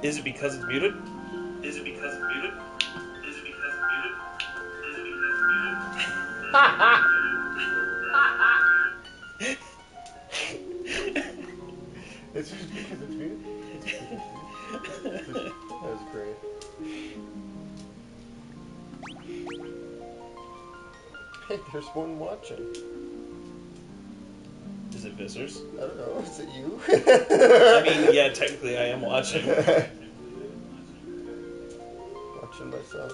Is it because it's muted? Is it because it's muted? Is it because it's muted? Is it because it's muted? Ha ha! It's just because it's muted? That was great. Hey, there's one watching. Is it Vissers? I don't know. Is it you? I mean, yeah, technically I am watching. Watching myself.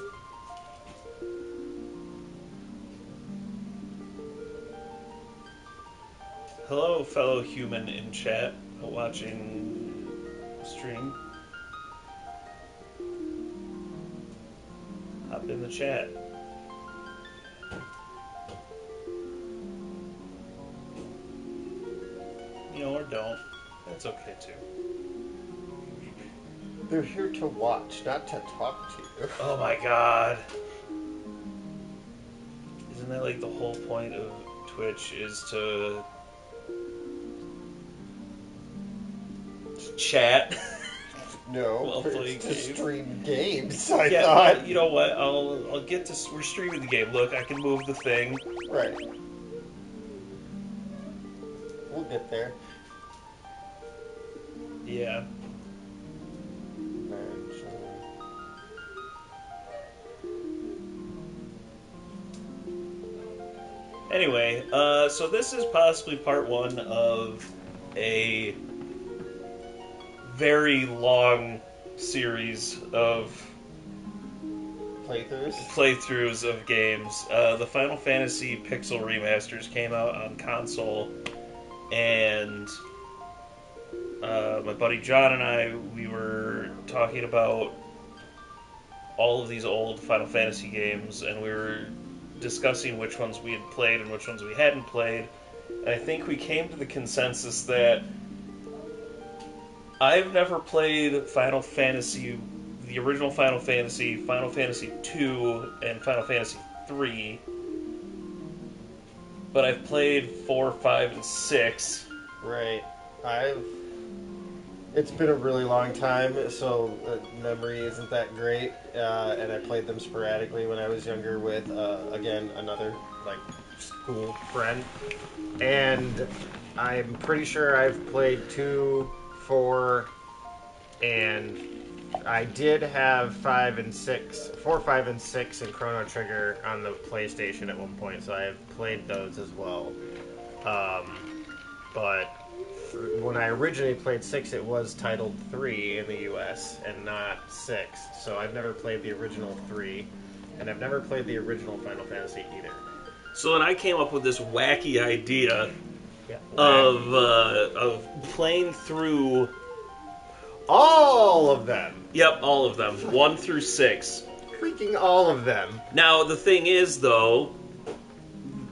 Hello, fellow human in chat, watching stream. Hop in the chat. You know, or don't. That's okay too. They're here to watch, not to talk to you. Oh my god. Isn't that like the whole point of Twitch is to chat? No, While playing it's to games. stream games, I Yeah, thought. you know what? I'll get to. We're streaming the game. Look, I can move the thing. Right. We'll get there. Yeah. Anyway, so this is possibly part one of a very long series of playthroughs of games. The Final Fantasy Pixel Remasters came out on console, and my buddy John and I, we were talking about all of these old Final Fantasy games, and we were discussing which ones we had played and which ones we hadn't played. And I think we came to the consensus that I've never played Final Fantasy, the original Final Fantasy, Final Fantasy II, and Final Fantasy III. But I've played 4, 5, and 6. Right. It's been a really long time, so memory isn't that great, and I played them sporadically when I was younger with, again, another, school friend. And I'm pretty sure I've played 2, 4, and I did have 4, 5, and 6 in Chrono Trigger on the PlayStation at one point, so I have played those as well. But when I originally played 6, it was titled 3 in the US and not 6. So I've never played the original 3, and I've never played the original Final Fantasy either. So then I came up with this wacky idea of playing through all of them. Yep, all of them, 1 through 6. Freaking all of them. Now the thing is, though,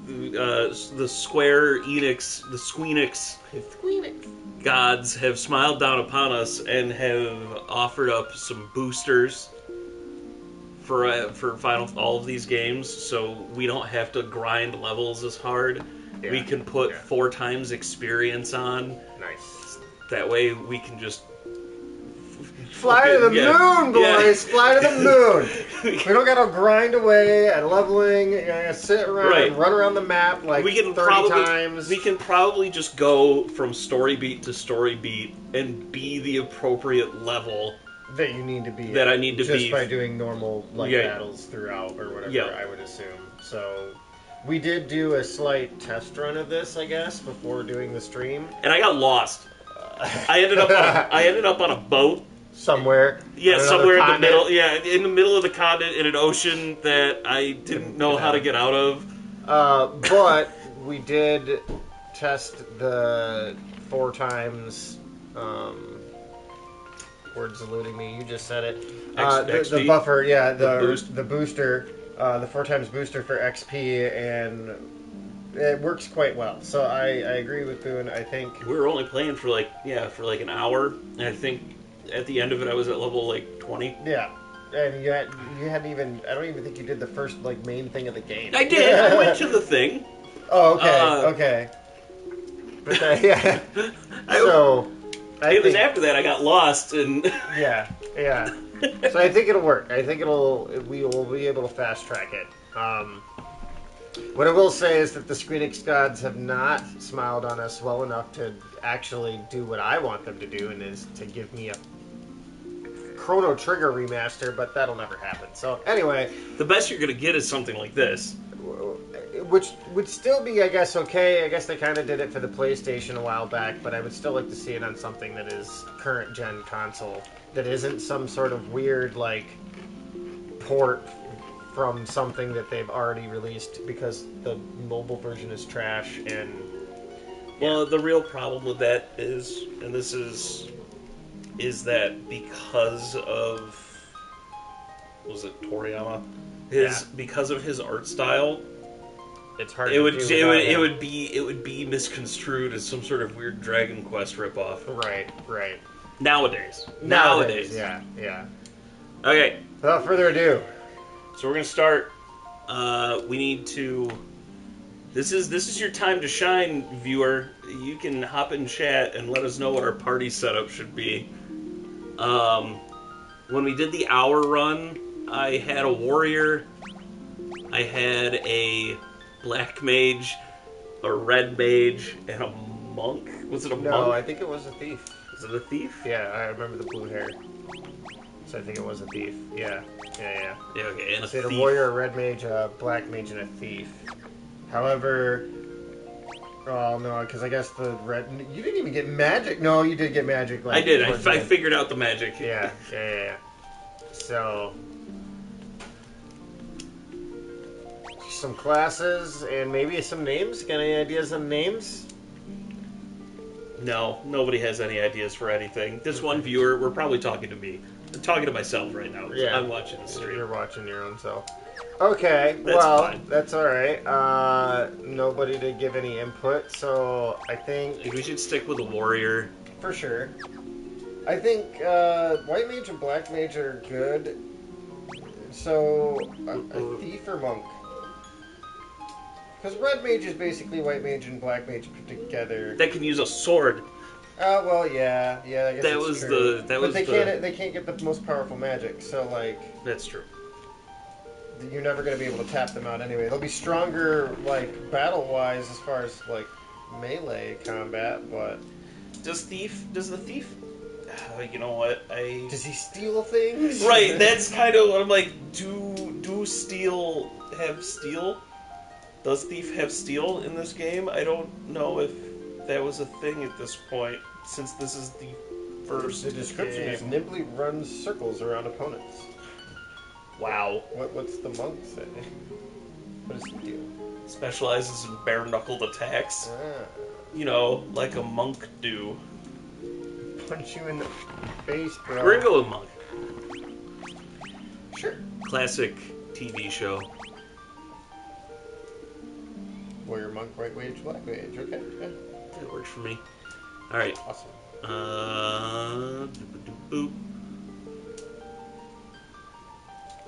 the Square Enix, the Squeenix gods have smiled down upon us and have offered up some boosters for all of these games, so we don't have to grind levels as hard. Yeah. We can put 4 times experience on. Nice. That way we can just fly to the moon, boys! Yeah. Fly to the moon! We don't gotta grind away at leveling, sit around and run around the map like 30 times. We can probably just go from story beat to story beat and be the appropriate level that you need to be. That I need to be. Just by doing normal battles throughout or whatever, I would assume. So we did do a slight test run of this, I guess, before doing the stream. And I got lost. I ended up on a boat. Somewhere. Yeah, somewhere in the middle. Yeah, in the middle of the continent in an ocean that I didn't know how to get out of. But we did test the 4 times. Words eluding me. You just said it. The buffer. Yeah, the booster. The 4 times booster for XP, and it works quite well. So I agree with Boone. I think we were only playing for like an hour, and I think at the end of it I was at level 20. Yeah. And you hadn't even. I don't even think you did the first main thing of the game. I did. I went to the thing. Oh, okay. Okay. But yeah. So It was after that I got lost and yeah. So I think it'll work. I think we will be able to fast track it. What I will say is that the Squeenix gods have not smiled on us well enough to actually do what I want them to do, and is to give me a Chrono Trigger remaster, but that'll never happen. So anyway, the best you're gonna get is something like this, which would still be, I guess, okay. I guess they kind of did it for the PlayStation a while back, but I would still like to see it on something that is current gen console, that isn't some sort of weird like port from something that they've already released, because the mobile version is trash. And well, the real problem with that is, and this is that because of, was it Toriyama? Because of his art style, it's hard. It would be misconstrued as some sort of weird Dragon Quest ripoff. Right. Nowadays. Yeah. Okay. Without further ado, so we're gonna start. We need to. This is your time to shine, viewer. You can hop in chat and let us know what our party setup should be. When we did the hour run, I had a warrior, I had a black mage, a red mage, and a monk. Was it a monk? No, I think it was a thief. Was it a thief? Yeah, I remember the blue hair. So I think it was a thief. Yeah, okay, and a so thief. A warrior, a red mage, a black mage, and a thief. However, oh no, because I guess the red... You didn't even get magic. No, you did get magic. Like, I did. I figured out the magic. Yeah. So, some classes and maybe some names. Got any ideas on names? No, nobody has any ideas for anything. This one viewer, we're probably talking to me. I'm talking to myself right now. Yeah. I'm watching the stream. You're watching your own self. Okay, That's fine. That's alright. Nobody to give any input, so I think we should stick with the warrior. For sure. I think white mage and black mage are good. So, a thief or monk? Because red mage is basically white mage and black mage put together. That can use a sword. Well, yeah. I guess that was true. But they can't get the most powerful magic. So, like, that's true. You're never going to be able to tap them out anyway. They'll be stronger, like, battle-wise as far as, like, melee combat, but... Does the thief... you know what, Does he steal things? Right, that's kind of what I'm like, do steel have steel? Does thief have steel in this game? I don't know if that was a thing at this point, since this is the first The description game. is nimbly runs circles around opponents. Wow. What's the monk say? What does he do? Specializes in bare-knuckled attacks. You know, like a monk do. Punch you in the face, bro. We're gonna go with monk. Sure. Classic TV show. Warrior, monk, white mage, black mage. Okay. Yeah. That works for me. Alright. Awesome. Boop.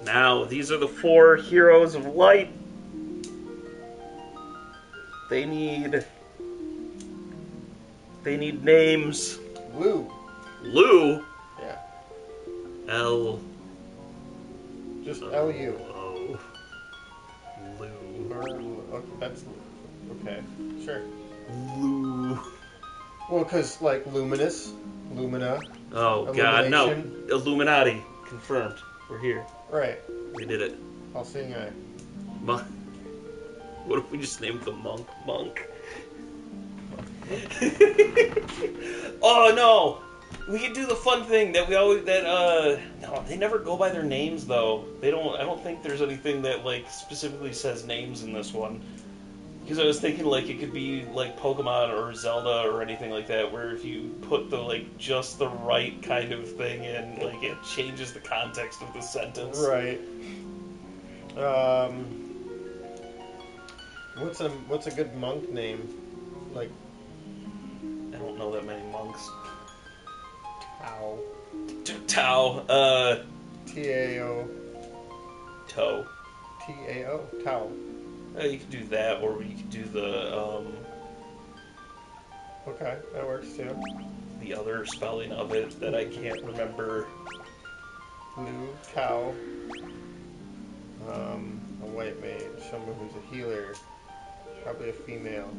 Now, these are the 4 heroes of light. They need names. Lou. Yeah. L. Just L-U. O. Lou. Okay, that's... Okay. Sure. Lou. Well, because, like, luminous. Lumina. Oh, God, no. Illuminati. Confirmed. We're here. Right. We did it. All seeing eye. Monk. What if we just named the monk Monk? Oh no! We could do the fun thing that we always no, they never go by their names though. I don't think there's anything that like specifically says names in this one. Because I was thinking like it could be like Pokemon or Zelda or anything like that, where if you put the like just the right kind of thing in, like it changes the context of the sentence. Right. What's a good monk name? Like, I don't know that many monks. Tao. Tao. T-A-O. Toe. T-A-O. Tao. You could do that, or you could do the Okay, that works too. the other spelling of it that I can't remember. Blue cow. A white mage. Someone who's a healer. Probably a female.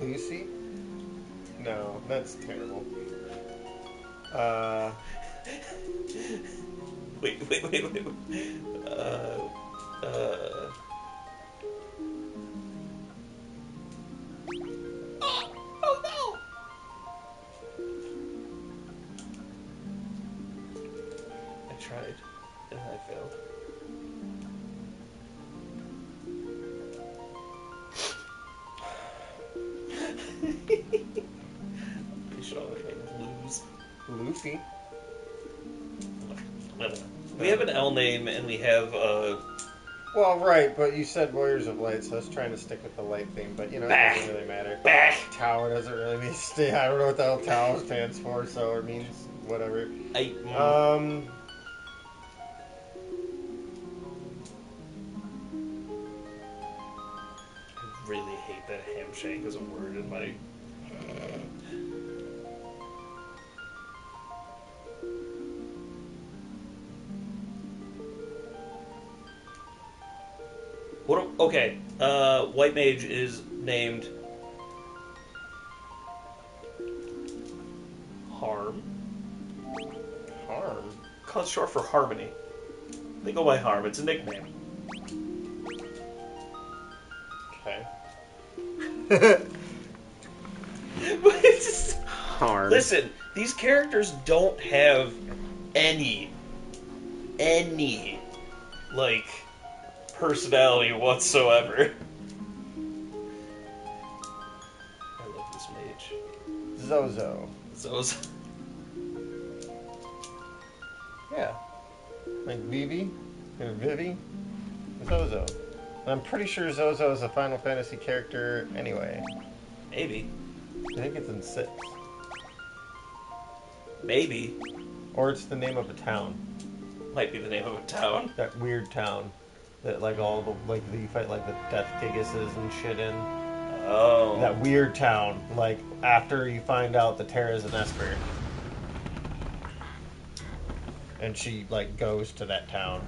Lucy? No, that's terrible. Wait. Oh no! I tried, and I failed. Pretty sure her name is Luz. Luffy? We have an L name, and we have Well, right, but you said Warriors of Light, so I was trying to stick with the light theme, but you know, it doesn't really matter. Tau doesn't really mean stay. I don't know what the hell Tau stands for, so it means whatever. I really hate that handshake as a word in my. Okay, White Mage is named Harm. Harm? It's short for Harmony. They go by Harm. It's a nickname. Okay. Harm. Listen, these characters don't have any, like, personality whatsoever. I love this mage. Zozo. Zozo. Yeah. Like Vivi? Or Vivi? Zozo. I'm pretty sure Zozo is a Final Fantasy character anyway. Maybe. I think it's in 6. Maybe. Or it's the name of a town. Might be the name of a town. That weird town. That like all the like you fight like the Death Gigases and shit in. Oh. That weird town. Like after you find out the Terra's an Esper. And she like goes to that town.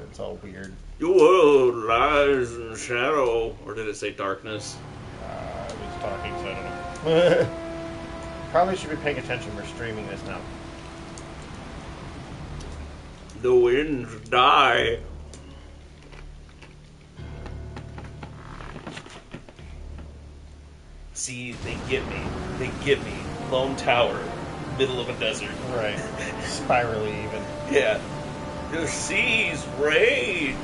It's all weird. Your world lies in shadow. Or did it say darkness? I was talking, so I don't know. Probably should be paying attention. We're streaming this now. The winds die. See, they get me. Lone Tower, middle of a desert. Right. Spirally even. Yeah. The seas rage.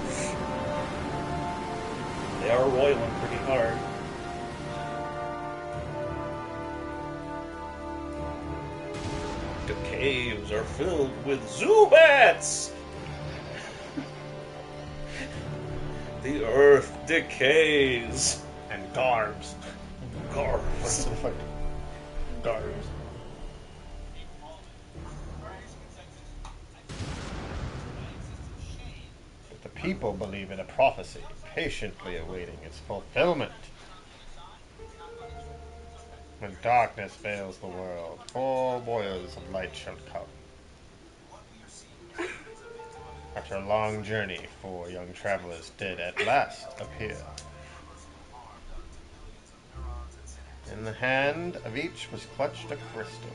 They are roiling pretty hard. The caves are filled with Zubats! The earth decays. And garbs. Garbs. Garbs. But the people believe in a prophecy, patiently awaiting its fulfillment. When darkness veils the world, 4 boils of light shall come. After a long journey, 4 young travelers did at last appear. In the hand of each was clutched a crystal.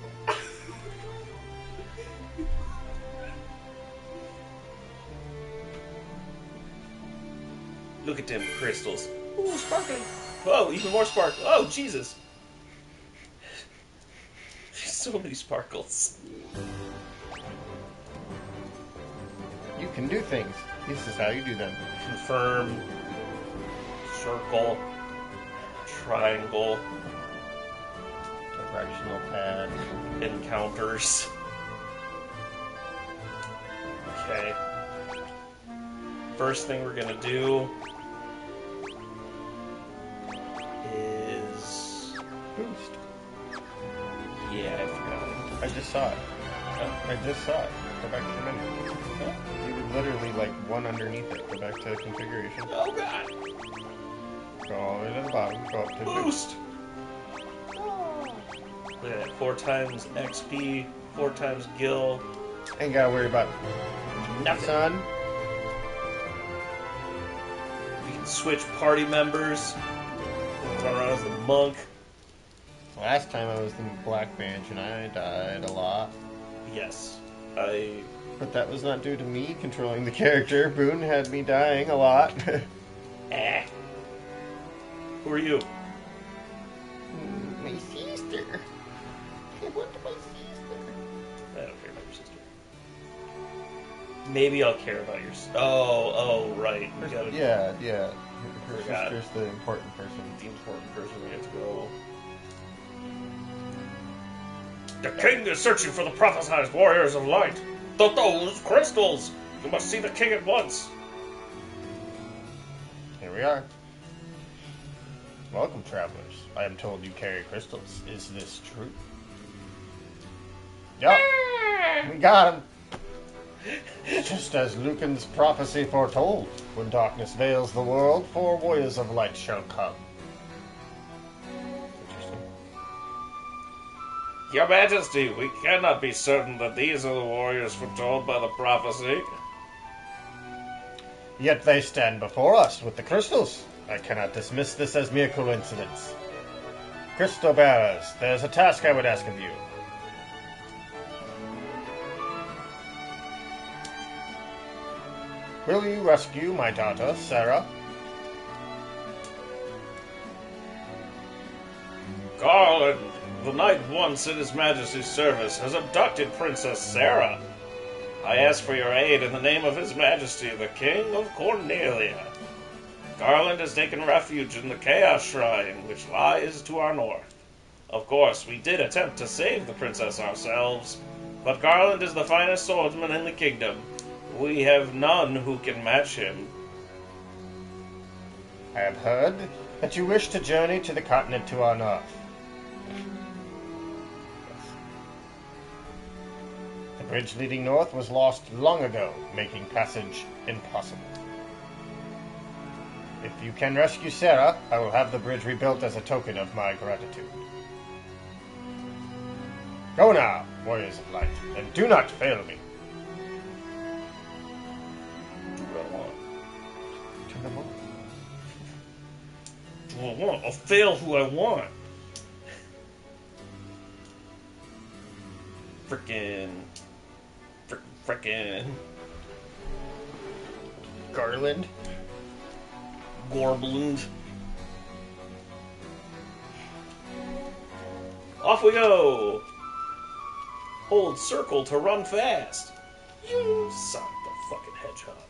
Look at them crystals. Ooh, sparkling. Oh, even more sparkle. Oh, Jesus. There's so many sparkles. You can do things. This is how you do them. Confirm. Circle. Triangle. Directional pad. Encounters. Okay. First thing we're gonna do is... Boost. Yeah, I forgot. I just saw it. Oh. I just saw it. Go back to the menu. Huh? You would literally one underneath it. Go back to configuration. Oh god! Go all the way to the bottom. Go up to Boost! Look at that. 4 times XP, 4 times gil. Ain't gotta worry about Nothing. son. You can switch party members. Run around as the monk. Last time I was in Black Mage and I died a lot. Yes. But that was not due to me controlling the character. Boone had me dying a lot. Who are you? My sister. I want my sister. I don't care about your sister. Maybe I'll care about your Oh, right. You gotta... Yeah. Her Forgot. sister's the important person. The important person we have to go. The king is searching for the prophesied warriors of light. Those crystals! You must see the king at once. Here we are. Welcome, travelers. I am told you carry crystals. Is this true? Yup. We got him. Just as Lucan's prophecy foretold, when darkness veils the world, 4 warriors of light shall come. Interesting. Your Majesty, we cannot be certain that these are the warriors foretold by the prophecy. Yet they stand before us with the crystals. I cannot dismiss this as mere coincidence. Crystal bearers, there's a task I would ask of you. Will you rescue my daughter, Sarah? Garland, the knight once in His Majesty's service, has abducted Princess Sarah. I ask for your aid in the name of His Majesty, the King of Cornelia. Garland has taken refuge in the Chaos Shrine, which lies to our north. Of course, we did attempt to save the princess ourselves, but Garland is the finest swordsman in the kingdom. We have none who can match him. I have heard that you wish to journey to the continent to our north. The bridge leading north was lost long ago, making passage impossible. If you can rescue Sarah, I will have the bridge rebuilt as a token of my gratitude. Go now, warriors of light, and do not fail me. Do what I want. Turn them on. Do what I want. I'll fail who I want. Frickin'. Garland. Gorbland. Off we go! Hold circle to run fast. You son of a fucking hedgehog.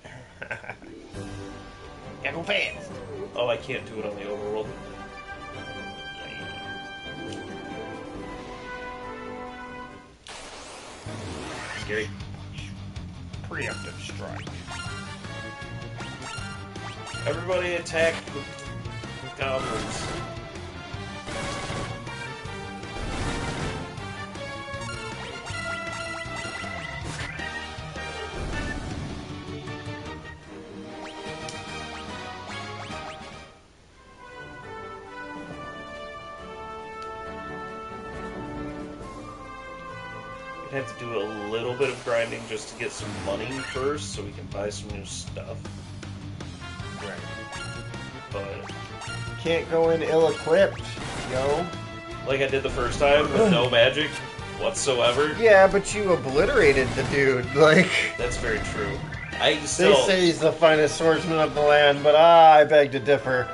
Gotta go fast. Oh, I can't do it on the overworld. Scary. Preemptive strike. Everybody attack the goblins. We'd have to do a little bit of grinding just to get some money first so we can buy some new stuff. Right. But Can't go in ill-equipped, yo. like I did the first time with no magic whatsoever. Yeah, but you obliterated the dude. Like, That's very true. I they still say he's the finest swordsman of the land, but I beg to differ.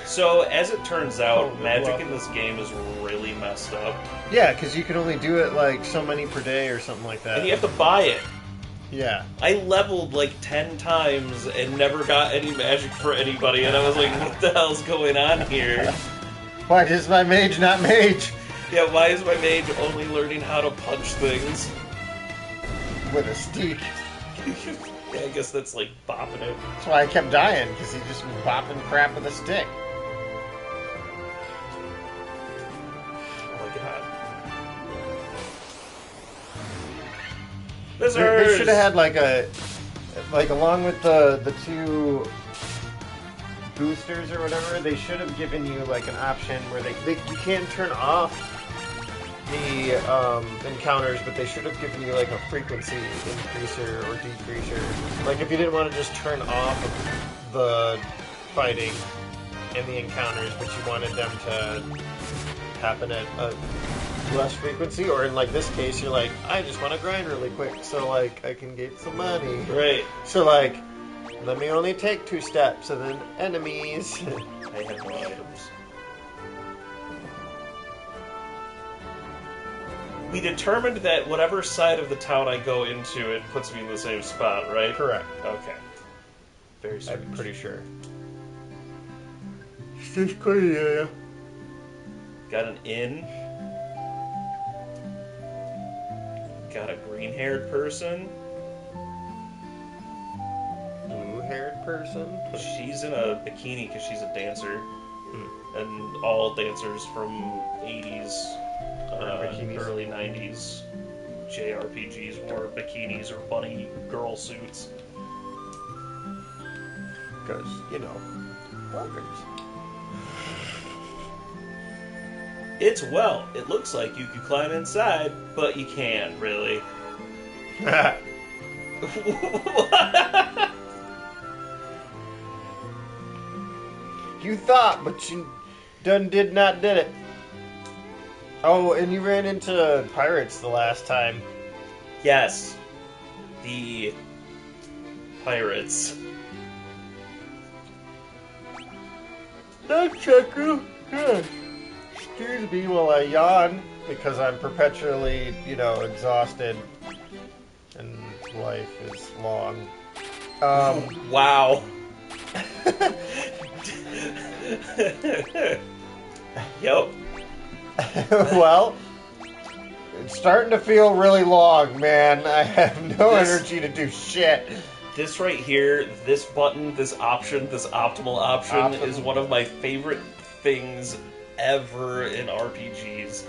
So as it turns out, Oh, magic well. in this game is really messed up. Yeah, because you can only do it like so many per day or something like that. And you have to buy it. Yeah. I leveled like 10 times and never got any magic for anybody, and I was like, what the hell's going on here? Why is my mage not mage? Yeah, why is my mage only learning how to punch things? With a stick. Yeah, I guess that's like bopping it. That's why I kept dying, because he just was bopping crap with a stick. Oh my god. They Lizards! should have had like a like along with the two boosters or whatever, they should have given you like an option where you can turn off the encounters, but they should have given you like a frequency increaser or decreaser. Like if you didn't want to just turn off the fighting and the encounters, but you wanted them to happen at a less frequency, or in like this case, you're like, I just want to grind really quick so like I can get some money. Right. So like, let me only take 2 steps and then enemies. I have no items. We determined that whatever side of the town I go into, it puts me in the same spot, right? Correct. Okay. Very strange. I'm pretty sure. It's clear, yeah. Got an inn. Got a green-haired person. Blue-haired person. She's in a bikini because she's a dancer. And all dancers from 80s, early 90s JRPGs wore bikinis or bunny girl suits. Because, you know, workers. It looks like you could climb inside, but you can't, really. You thought, but you did not did it. Oh, and you ran into pirates the last time. Yes. The pirates. That's Checker. Yes. Excuse me while I yawn, because I'm perpetually, exhausted. And life is long. Wow. Yep. Well, it's starting to feel really long, man. I have no energy to do shit. This right here, this button, this option, this optimal option is one of my favorite things ever in RPGs.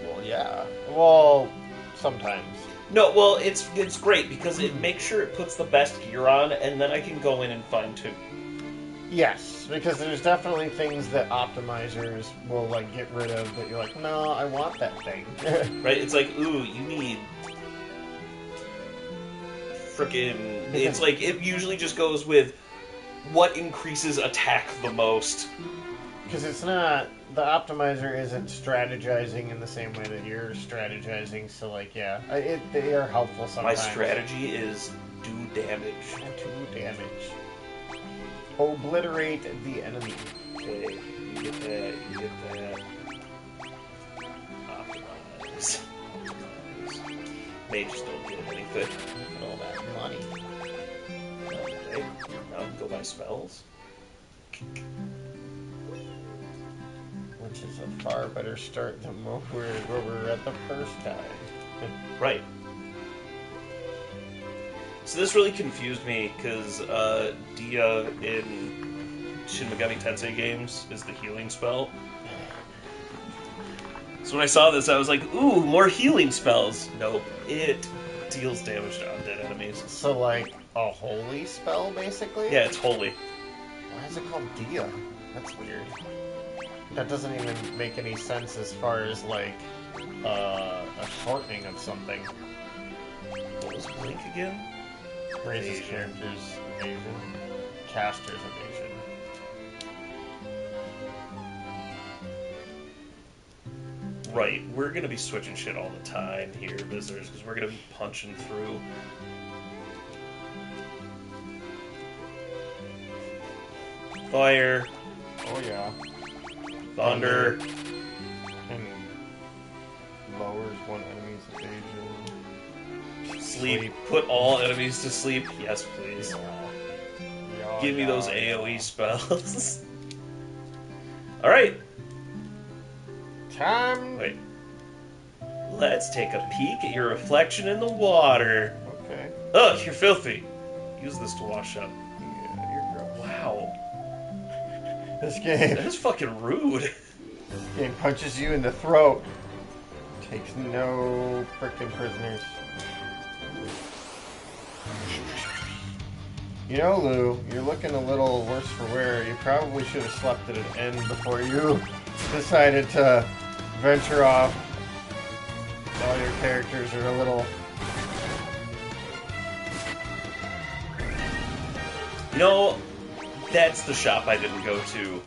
Well, yeah. Well, sometimes. No, well, it's great because it makes sure it puts the best gear on, and then I can go in and fine tune. Yes, because there's definitely things that optimizers will like get rid of that you're like, no, I want that thing. Right? It's like, ooh, you need frickin'. It's like it usually just goes with what increases attack the most. Because it's not, the optimizer isn't strategizing in the same way that you're strategizing, so like, yeah, they are helpful sometimes. My strategy is do damage. Do damage. Obliterate the enemy. Okay, you get that, you get that. Optimize. Mages don't get anything. Get all that money. Okay, now I can go buy spells. Which is a far better start than where we were at the first time. Right. So this really confused me, because Dia in Shin Megami Tensei games is the healing spell. So when I saw this, I was like, ooh, more healing spells. Nope, it deals damage to undead enemies. So like, a holy spell, basically? Yeah, it's holy. Why is it called Dia? That's weird. That doesn't even make any sense as far as, like, a shortening of something. What was Blink again? Raises characters' evasion. Caster's evasion. Right, we're gonna be switching shit all the time here, visitors, because we're gonna be punching through. Fire. Oh yeah. Thunder. And lowers one enemy's evasion. Sleep. Put all enemies to sleep. Yes, please. Yeah, Give me those AoE spells. Alright. Time. Wait. Let's take a peek at your reflection in the water. Okay. Ugh, you're filthy. Use this to wash up. Yeah, you're gross. Wow. This game. That is fucking rude. This game punches you in the throat. Takes no frickin' prisoners. You know, Lou, you're looking a little worse for wear. You probably should have slept at an inn before you decided to venture off. All your characters are a little... You know, that's the shop I didn't go to.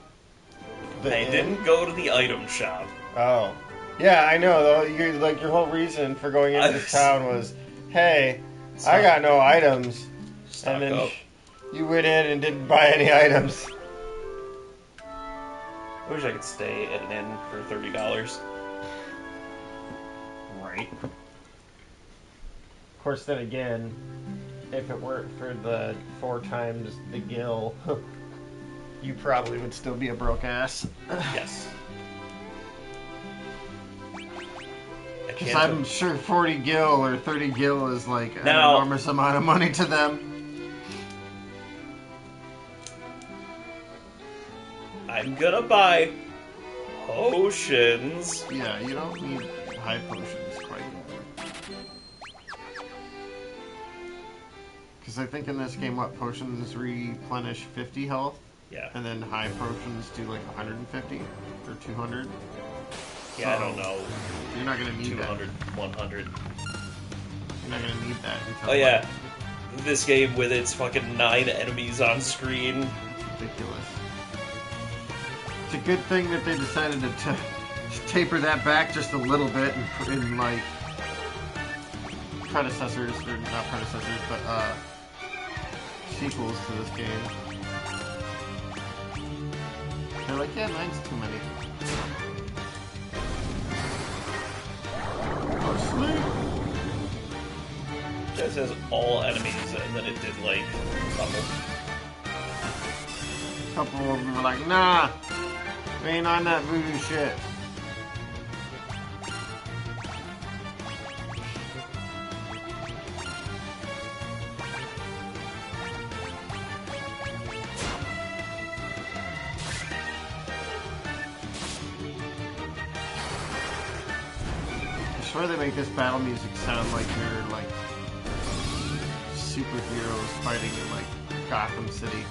I didn't go to the item shop. Oh. Yeah, I know, though. Your whole reason for going into this town was, hey, I got no items. And then you went in and didn't buy any items. I wish I could stay at an inn for $30. Right. Of course, then again, if it weren't for the 4 times the gil, you probably would still be a broke ass. Yes. Because I'm sure 40 gil or 30 gil is like an enormous amount of money to them. I'm gonna buy potions. Yeah, you don't need high potions quite yet. Because I think in this game, what, potions replenish 50 health? Yeah. And then high potions do like 150 or 200? Yeah, I don't know. You're not going to need 200, 100. You're not going to need that until... Oh yeah. This game with its fucking 9 enemies on screen. It's ridiculous. It's a good thing that they decided to taper that back just a little bit and put in, like, predecessors, or not predecessors, but, sequels to this game. They're like, yeah, 9's too many. It says all enemies, and then it did like a couple of them were like, nah, we ain't on that voodoo shit. I swear they make this battle music sound like you're like superheroes fighting in like Gotham City.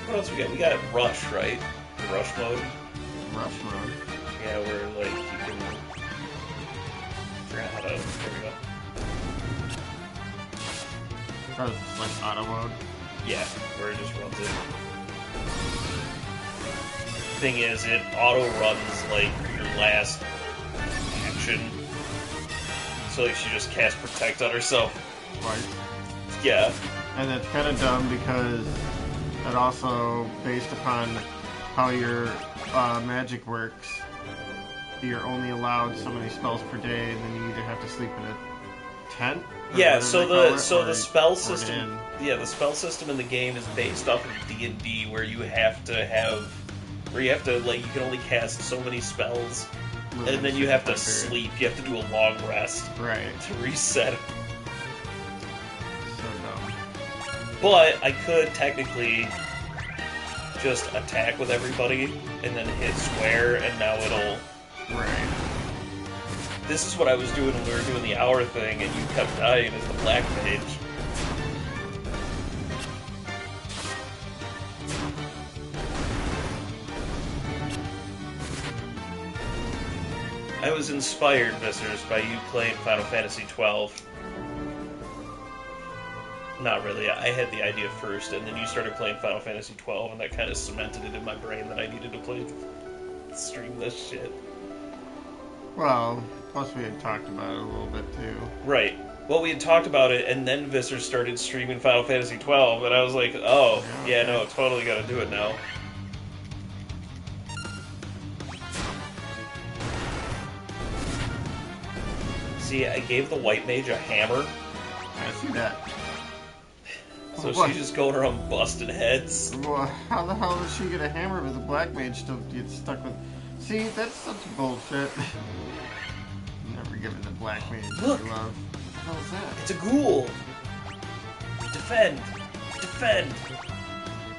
What else we got? We got Rush, right? The Rush mode. Rush mode. Yeah, where like you can. I forgot how to. There we go. Oh, is this like auto mode? Yeah, where it just runs it. Thing is, it auto runs like your last action, so like she just cast Protect on herself. Right. Yeah. And it's kind of dumb because it also, based upon how your magic works, you're only allowed so many spells per day, and then you either have to sleep in a tent. Yeah. So the spell system. Yeah, the spell system in the game is based off of D&D, where you have to have. Where you have to, like, you can only cast so many spells, and then you have to sleep. You have to do a long rest. Right. To reset. So dumb. But I could technically just attack with everybody, and then hit square, and now it'll... Right. This is what I was doing when we were doing the hour thing, and you kept dying as the black mage. I was inspired, Viscers, by you playing Final Fantasy XII. Not really. I had the idea first, and then you started playing Final Fantasy XII, and that kind of cemented it in my brain that I needed to stream this shit. Well, plus we had talked about it a little bit, too. Right. Well, we had talked about it, and then Viscers started streaming Final Fantasy XII, and I was like, oh, yeah, no, totally gotta do it now. See, I gave the white mage a hammer. I see that. So she's just going around busting heads. Well, how the hell does she get a hammer with a black mage still get stuck with... See, that's such bullshit. Never given the black mage love. What the hell is that? It's a ghoul. Defend. Defend.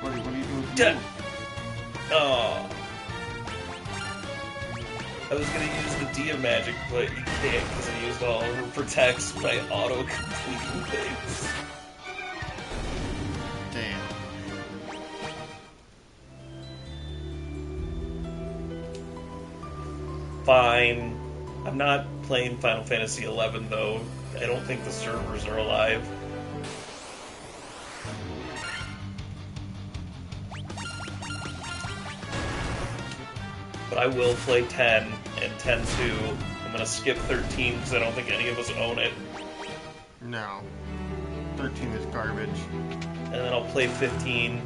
What are you doing with the ghoul? Oh. I was gonna use the Dia magic, but you can't because I used all of her protects by auto-completing things. Damn. Fine. I'm not playing Final Fantasy XI, though. I don't think the servers are alive. But I will play 10 and 10-2. I'm gonna skip 13 because I don't think any of us own it. No. 13 is garbage. And then I'll play 15.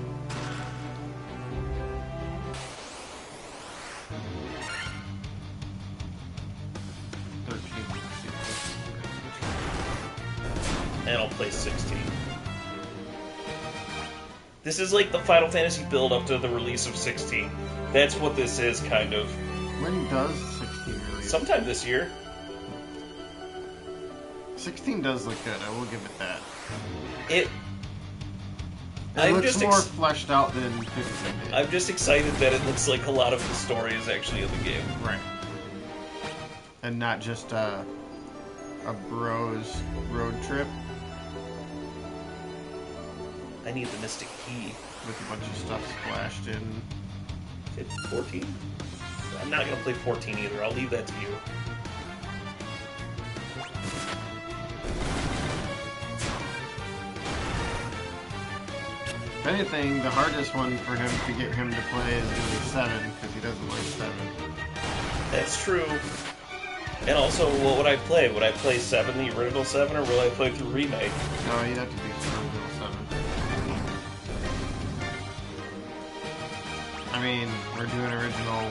And I'll play 16. This is like the Final Fantasy build up to the release of 16. That's what this is, kind of. When does 16 release? Sometime this year. 16 does look good, I will give it that. It looks just more fleshed out than 15 did. I'm just excited that it looks like a lot of the story is actually in the game. Right. And not just a bros road trip. I need the Mystic Key. With a bunch of stuff splashed in. 14? I'm not going to play 14 either. I'll leave that to you. If anything, the hardest one for him to get him to play is going to be 7, because he doesn't like 7. That's true. And also, what would I play? Would I play 7, the original 7, or will I play through Remake? No, you'd have to do the original 7. I mean, we're doing original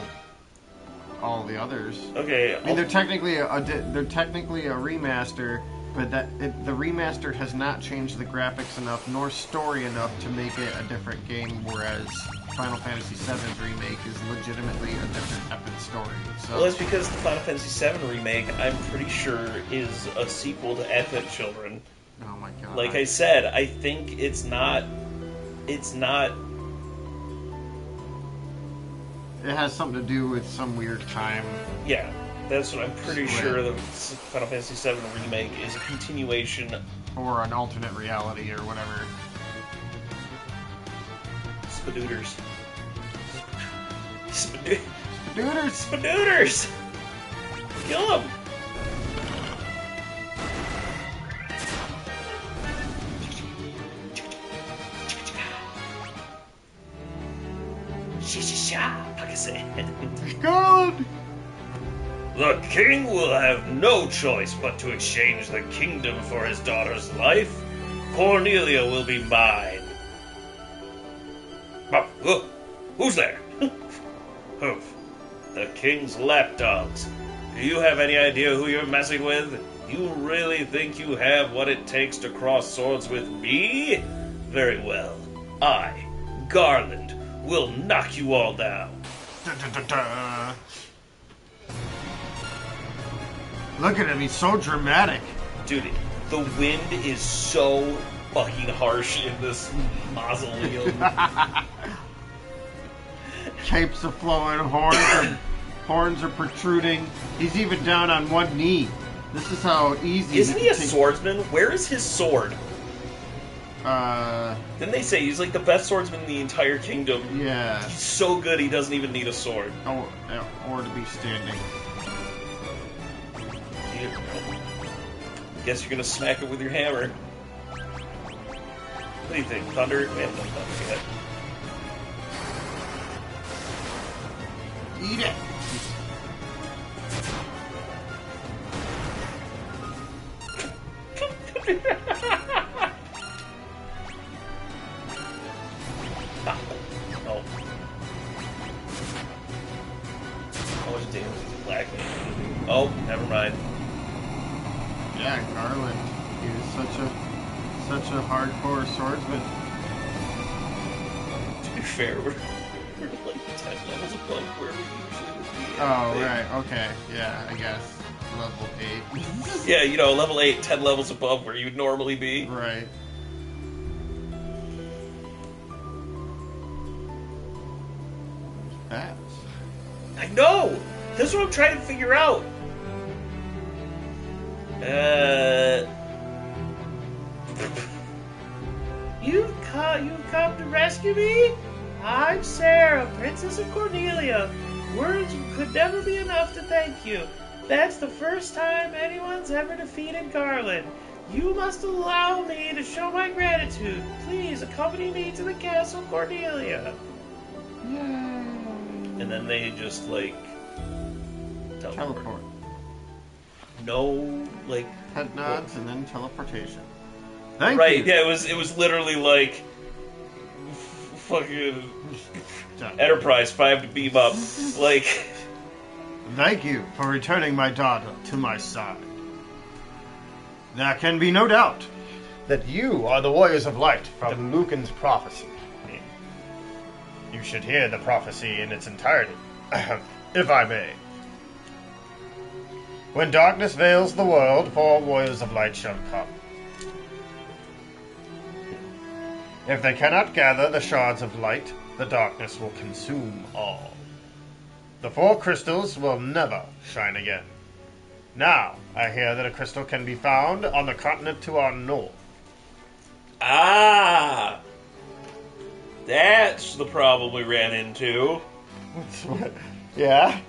all the others. Okay. I mean, they're technically a remaster, but the remaster has not changed the graphics enough nor story enough to make it a different game, whereas Final Fantasy VII's remake is legitimately a different epic story. So. Well, that's because the Final Fantasy VII remake, I'm pretty sure, is a sequel to Advent Children. Oh my god. Like I said, I think it's not... It has something to do with some weird time. Yeah, that's what I'm pretty sure the Final Fantasy VII remake is a continuation. Or an alternate reality or whatever. Spadooters. Spadooters! Spadooters! Kill them! God! The king will have no choice but to exchange the kingdom for his daughter's life. Cornelia will be mine. Who's there? Humph. The king's lapdogs. Do you have any idea who you're messing with? You really think you have what it takes to cross swords with me? Very well. I, Garland, will knock you all down. Look at him, he's so dramatic. Dude, the wind is so fucking harsh in this mausoleum. Capes are flowing, horns are protruding. He's even down on one knee. This is how easy. Isn't he a swordsman? Where is his sword? Didn't they say he's like the best swordsman in the entire kingdom? Yeah. He's so good he doesn't even need a sword. Oh, or to be standing. Guess you're gonna smack it with your hammer. What do you think? Thunder? We haven't done thunder yet. Eat it! Oh. How much damage is the black man? Oh, never mind. Yeah, Garland. He was such a hardcore swordsman. To be fair, we're like 10 levels above where we usually would be. Oh, right, okay. Yeah, I guess. Level 8. Yeah, you know, level 8, 10 levels above where you'd normally be. Right. I know! This is what I'm trying to figure out. You've come to rescue me? I'm Sarah, Princess of Cornelia. Words could never be enough to thank you. That's the first time anyone's ever defeated Garland. You must allow me to show my gratitude. Please accompany me to the Castle Cornelia. Yay. And then they just, like, Teleport. No, like... Head nods and then teleportation. Thank right, you. yeah, it was literally like... fucking... Enterprise 5 to beam up. Like... Thank you for returning my daughter to my side. There can be no doubt that you are the warriors of light from Lucan's prophecy. You should hear the prophecy in its entirety, if I may. When darkness veils the world, 4 warriors of light shall come. If they cannot gather the shards of light, the darkness will consume all. The 4 crystals will never shine again. Now, I hear that a crystal can be found on the continent to our north. Ah! That's the problem we ran into. Yeah?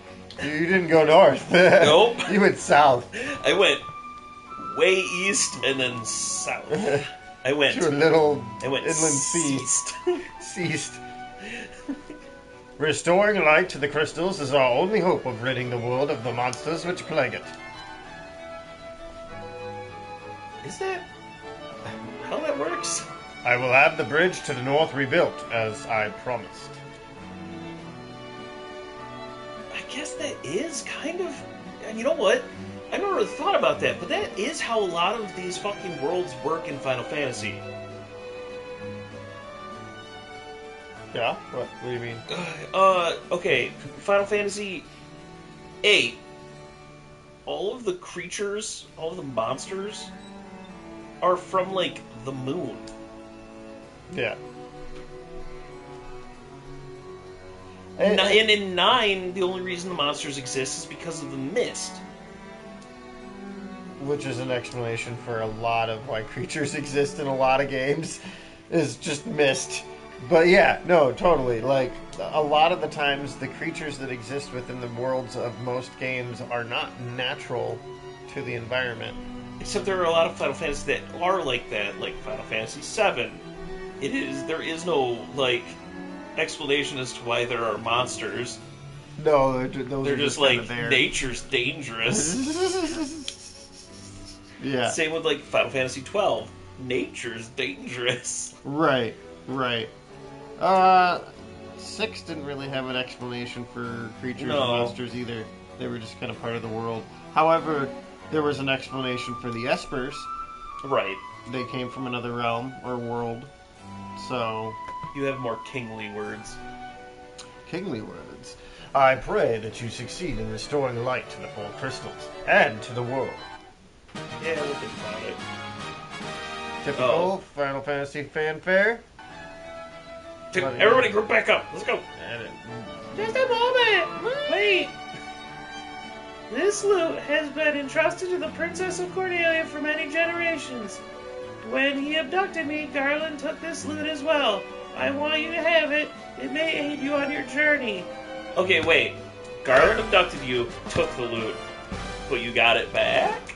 You didn't go north. Nope. You went south. I went way east and then south. I went to a little inland sea. Ceased. Restoring light to the crystals is our only hope of ridding the world of the monsters which plague it. Is that how that works? I will have the bridge to the north rebuilt, as I promised. I guess that is kind of... You know what? I never really thought about that, but that is how a lot of these fucking worlds work in Final Fantasy. Yeah? What do you mean? Okay. Final Fantasy VIII. All of the creatures, all of the monsters are from, like, the moon. Yeah. And in 9, the only reason the monsters exist is because of the mist. Which is an explanation for a lot of why creatures exist in a lot of games, is just mist. But yeah, no, totally. Like, a lot of the times, the creatures that exist within the worlds of most games are not natural to the environment. Except there are a lot of Final Fantasy that are like that, like Final Fantasy VII. There is no, like, explanation as to why there are monsters. No, they're just like, nature's dangerous. Yeah. Same with, like, Final Fantasy XII. Nature's dangerous. Right. 6 didn't really have an explanation for creatures or monsters either. They were just kind of part of the world. However, there was an explanation for the Espers. Right. They came from another realm or world. So... You have more kingly words. Kingly words. I pray that you succeed in restoring light to the 4 crystals, and to the world. Yeah, we'll think about it. Typical Final Fantasy fanfare. Everybody group back up. Let's go. Just a moment. Wait. This loot has been entrusted to the Princess of Cornelia for many generations. When he abducted me, Garland took this loot as well. I want you to have it. It may aid you on your journey. Okay, wait. Garland abducted you, took the loot, but you got it back?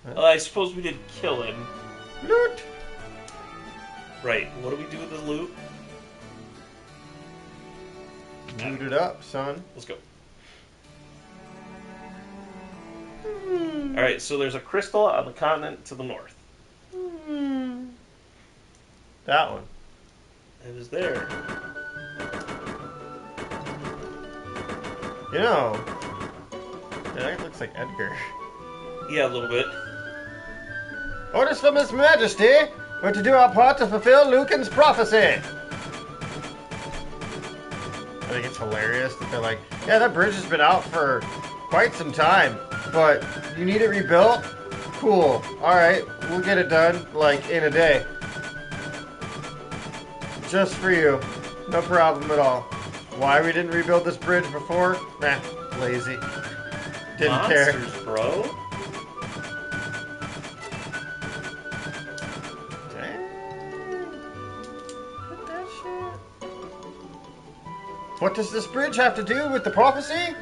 Well, I suppose we did kill him. Loot! Right, what do we do with the loot? Loot it up, son. Let's go. Alright, so there's a crystal on the continent to the north. That one. It is there. You know, that looks like Edgar. Yeah, a little bit. Orders from His Majesty. We're to do our part to fulfill Lucan's prophecy. I think it's hilarious that they're like, yeah, that bridge has been out for quite some time, but you need it rebuilt? Cool. Alright, we'll get it done, like, in a day. Just for you. No problem at all. Why we didn't rebuild this bridge before? Nah, Lazy. Didn't care. Monsters, bro. What does this bridge have to do with the prophecy?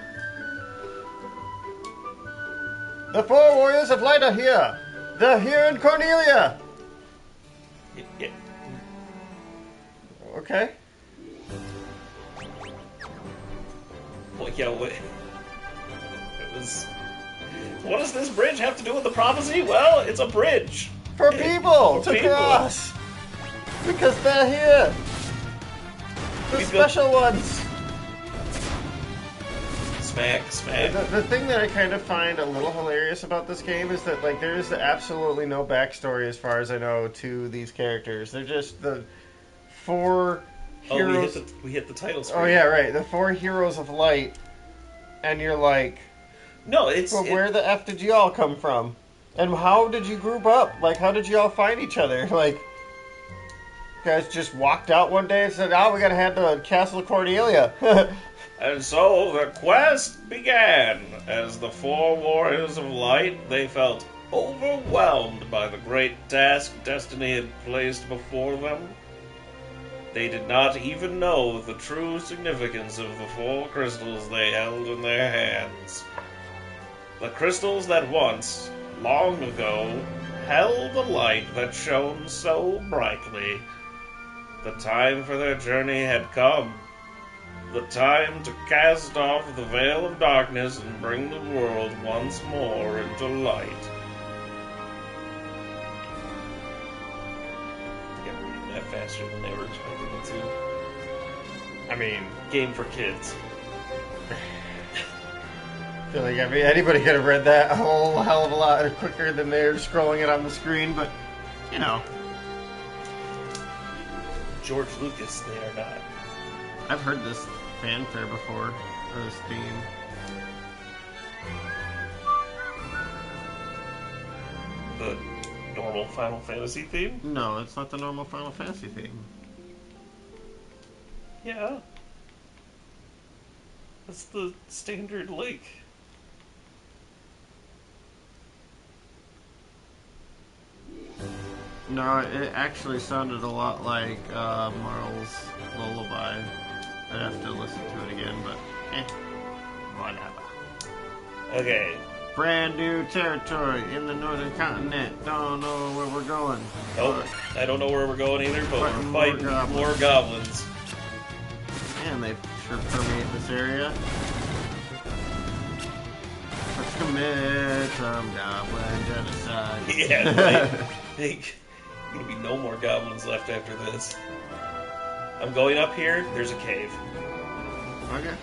The four warriors of light are here. They're here in Cornelia. Yeah. Okay. Well, yeah, what? It was. What does this bridge have to do with the prophecy? Well, it's a bridge. For people For to people. cross. Because they're here. The We special ones. Smack. The thing that I kind of find a little hilarious about this game is that, like, there is absolutely no backstory, as far as I know, to these characters. They're just the four heroes. We hit the title screen. Oh yeah, right. The four heroes of light, and you're like, No, it's. well, where the f did you all come from, and how did you group up? Like, how did you all find each other? Like, you guys just walked out one day and said, "Oh, we gotta head to Castle of Cordelia." And so the quest began. As the four warriors of light, they felt overwhelmed by the great task destiny had placed before them. They did not even know the true significance of the four crystals they held in their hands. The crystals that once, long ago, held the light that shone so brightly. The time for their journey had come. The time to cast off the veil of darkness and bring the world once more into light. Yeah, reading that faster than they were expecting it to. I mean, Game for kids. I feel like anybody could have read that a whole hell of a lot quicker than they're scrolling it on the screen, but, you know. George Lucas, they are not. I've heard this fanfare before, or this theme. The normal Final Fantasy theme? No, it's not the normal Final Fantasy theme. Yeah. That's the standard Link. No, it actually sounded a lot like Marl's Lullaby. I'd have to listen to it again, but whatever. Okay. Brand new territory in the northern continent. Don't know where we're going. Nope. I don't know where we're going either, but we're Fighting fighting more goblins. Man, they sure permeate this area. Let's commit some goblin genocide. Yeah, right. There's gonna be no more goblins left after this. I'm going up here. There's a cave. Okay.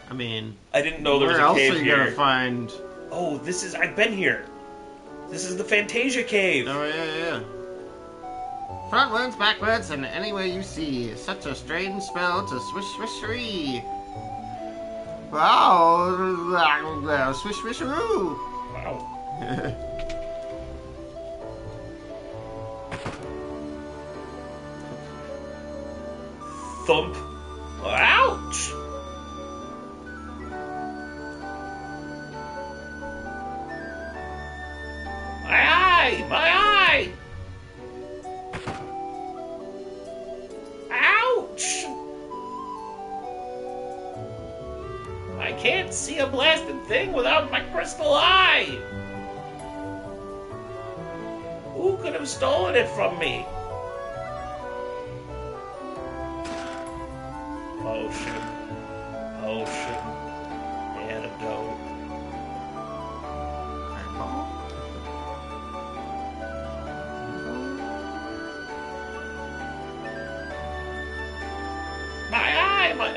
I mean, I didn't know there was where a else cave are you here. gonna find? Oh, I've been here. This is the Fantasia cave. Oh yeah. Frontwards, backwards, and any way you see. Such a strange spell to swish swishery. Wow, swish swisheroo. Wow. Thump. Ouch! My eye! My eye! Ouch! I can't see a blasted thing without my crystal eye! Who could have stolen it from me? Potion. Antidote.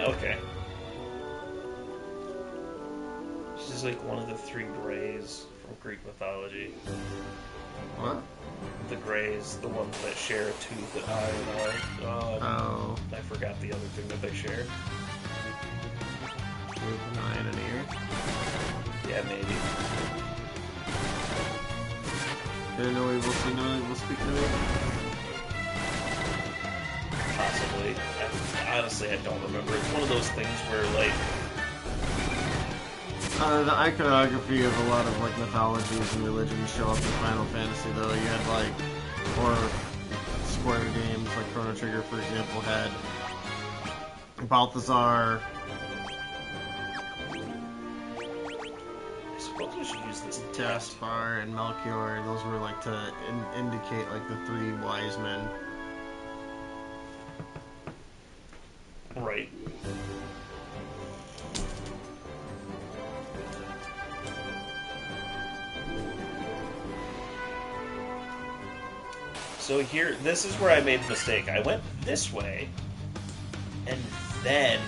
Okay. She's like one of the three Greys from Greek mythology. What? The Greys, the ones that share a tooth, an eye, and Oh. I forgot the other thing that they share. With an eye and an ear? Yeah, maybe. Hear no evil, see no evil, speak no evil. Possibly. Honestly, I don't remember. It's one of those things where, like, The iconography of a lot of like mythologies and religions show up in Final Fantasy, though. You had like, or Square games like Chrono Trigger, for example, had Balthazar. I suppose we should use this test. Gaspar and Melchior. Those were like to indicate like the three wise men. Right. So here, this is where I made the mistake. I went this way, and then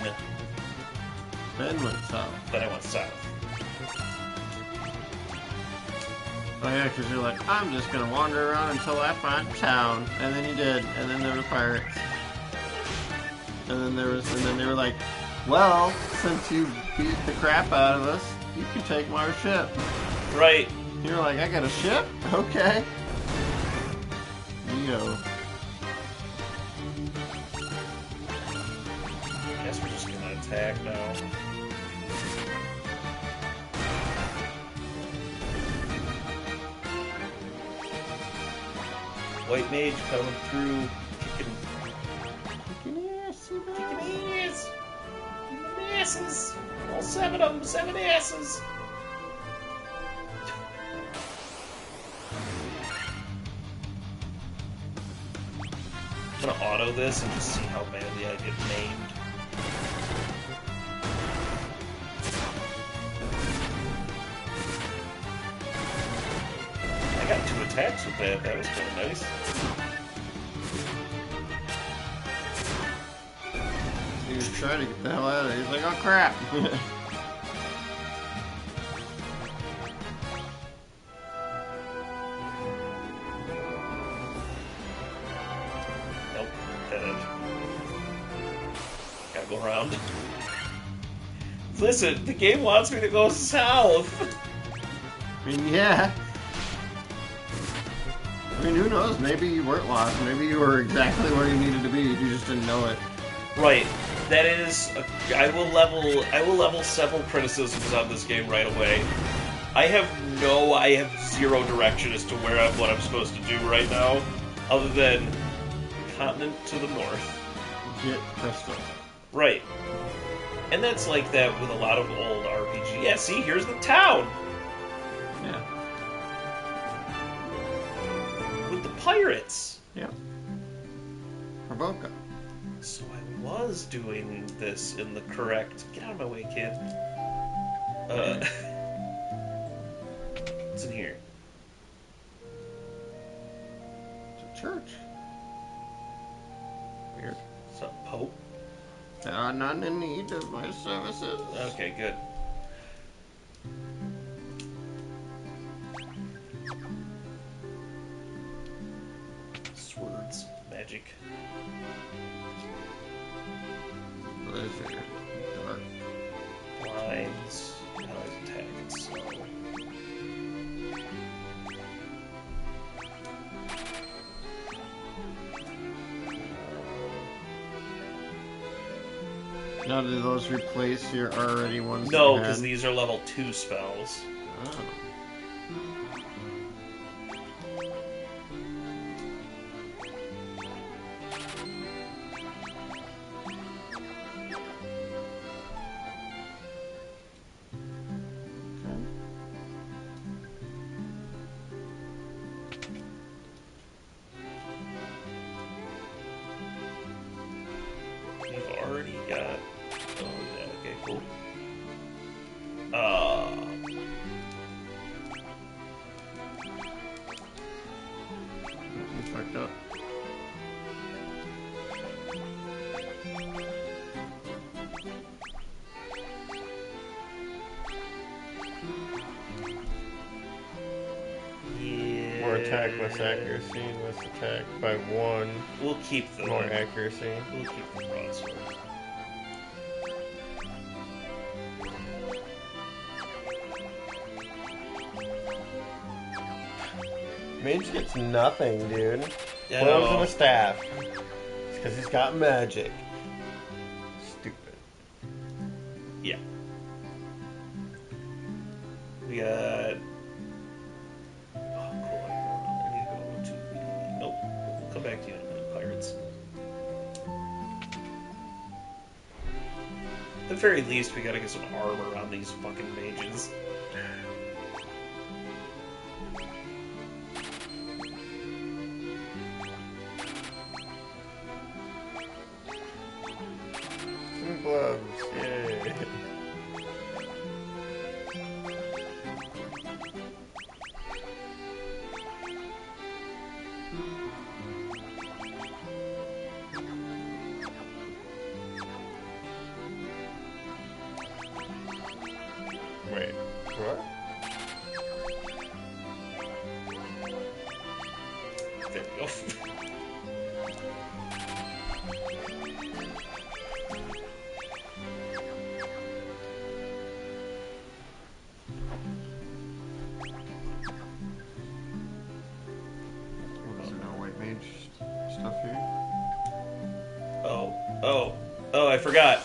Went south. I went south. Oh yeah, because you're like, I'm just gonna wander around until I find town, and then you did, and then there were pirates, and then they were like, well, since you beat the crap out of us, you can take my ship. Right. You're like, I got a ship? Okay. Neo. I guess we're just gonna attack now. White mage coming through, kicking ass. Kicking asses. All 7 of them, 7 asses. I'm gonna auto this and just see how badly I get named. I got 2 attacks with that. That was kind of nice. He was trying to get the hell out of it. He's like, oh crap. Nope, dead. Gotta go around. Listen, the game wants me to go south. I mean, yeah. I mean, who knows? Maybe you weren't lost. Maybe you were exactly where you needed to be. You just didn't know it. Right. That is. I will level several criticisms on this game right away. I have 0 direction as to what I'm supposed to do right now, other than continent to the north. Get crystal. Right. And that's like that with a lot of old RPG. Yeah, see, here's the town! Yeah. With the pirates! Yeah. Provoca. So I was doing this in the correct... Get out of my way, kid. What's in here? It's a church. Weird. Some Pope? There are none in need of my services. Okay, good. Swords. Magic. Blizzard. Dark. Blinds. Allies attack and slow. Now, do those replace your already ones? No, because these are level 2 spells. Oh. We've already got... Oh, yeah, okay, cool. You fucked up. Yeah... More attack, less accuracy. Less attack by 1. We'll keep the... More accuracy. We'll keep the broadsword. Mage gets nothing, dude. Yeah, Blows no. and a staff. It's because he's got magic. Stupid. Yeah. come back to you in a minute, pirates. At the very least, we gotta get some armor on these fucking mages. Some gloves. Yay. Wait, what? There we go. Is there no white mage stuff here? Oh, I forgot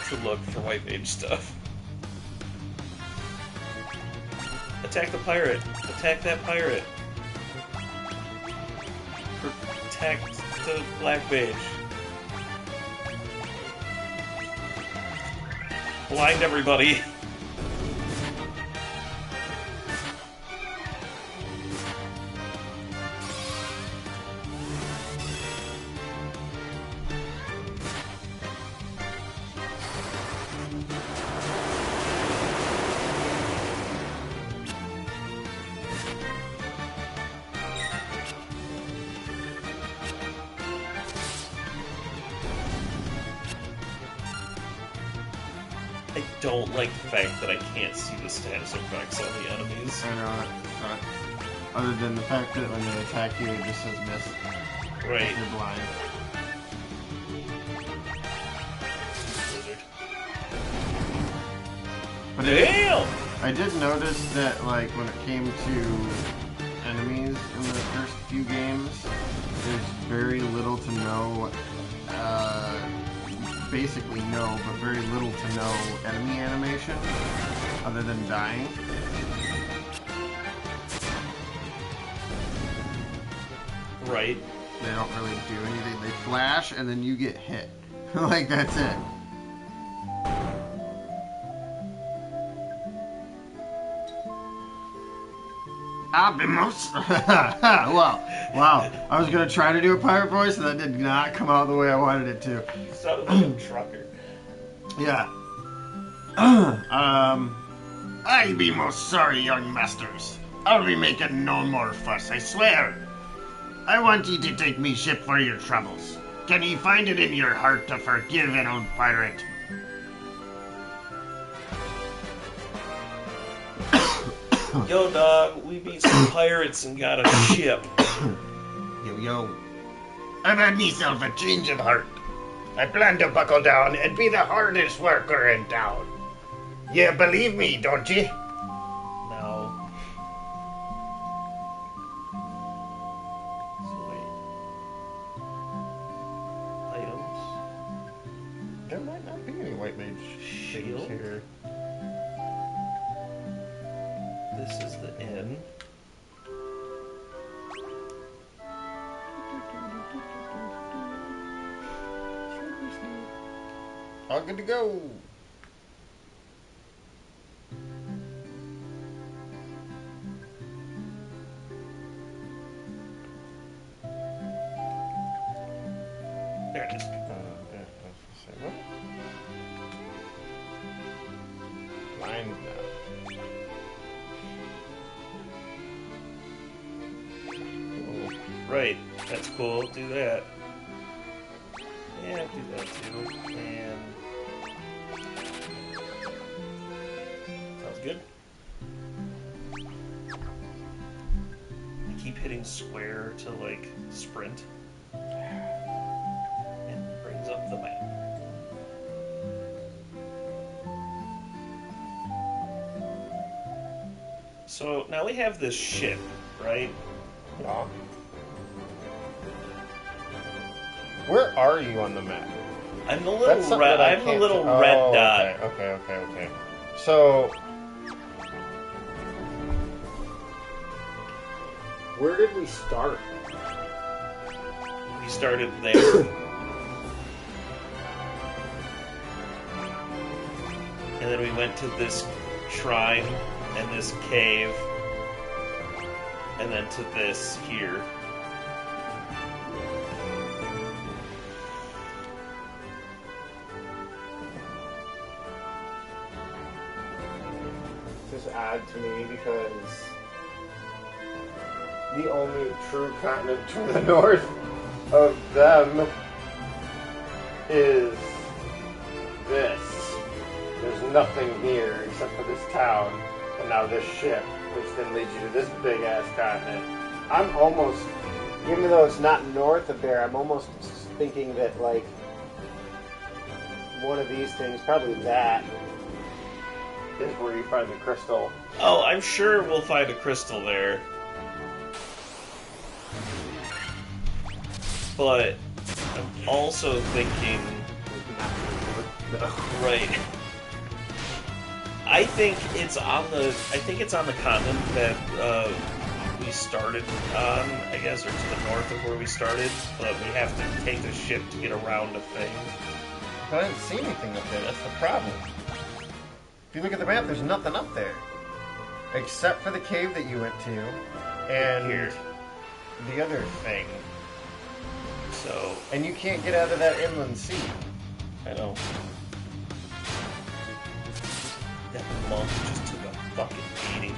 to look for white mage stuff. Attack the pirate. Attack that pirate. Attack the black mage. Blind everybody. I don't like the fact that I can't see the status effects on the enemies. I know. Other than the fact that when they attack you, it just says miss. Right. You're blind. Lizard. But Damn! I did notice that, like, when it came to enemies in the first few games, there's very little to no, basically no, but very little to no enemy animation, other than dying. Right. They don't really do anything. They flash, and then you get hit. Like, that's it. Abimos! Wow. I was gonna try to do a pirate voice, and that did not come out the way I wanted it to. You sounded like a trucker. Yeah. I be most sorry, young masters. I'll be making no more fuss, I swear. I want ye to take me ship for your troubles. Can ye find it in your heart to forgive an old pirate? Yo, dog, we beat some pirates and got a ship. Yo. I've had myself a change of heart. I plan to buckle down and be the hardest worker in town. You believe me, don't ye? No. So wait. Items. There might not be any white mage Shield? things here. This is the inn. All good to go. There it is. Yeah, I was gonna say, what? Blind now. Cool. Right. That's cool. Do that. Yeah, do that too. And sounds good. I keep hitting square to like sprint. It brings up the map. So now we have this ship, right? Yeah. Where are you on the map? I'm the That's little something red. that I I'm the can't little tell. red Oh, dot. Okay. So, where did we start? We started there. And then we went to this shrine and this cave. And then to this here. It's just odd to me because the only true continent to the north of them is this. There's nothing here except for this town and now this ship, which then leads you to this big ass continent. I'm almost, even though it's not north of there, I'm almost thinking that like one of these things, probably that, is where you find the crystal. Oh, I'm sure we'll find a crystal there. But I'm also thinking... Right. I think it's on the continent that we started on, I guess, or to the north of where we started, but we have to take the ship to get around a thing. I didn't see anything up there, that's the problem. If you look at the map, there's nothing up there. Except for the cave that you went to, and Here. the other thing. So, And you can't get out of that inland sea. I know. That monk just took a fucking beating.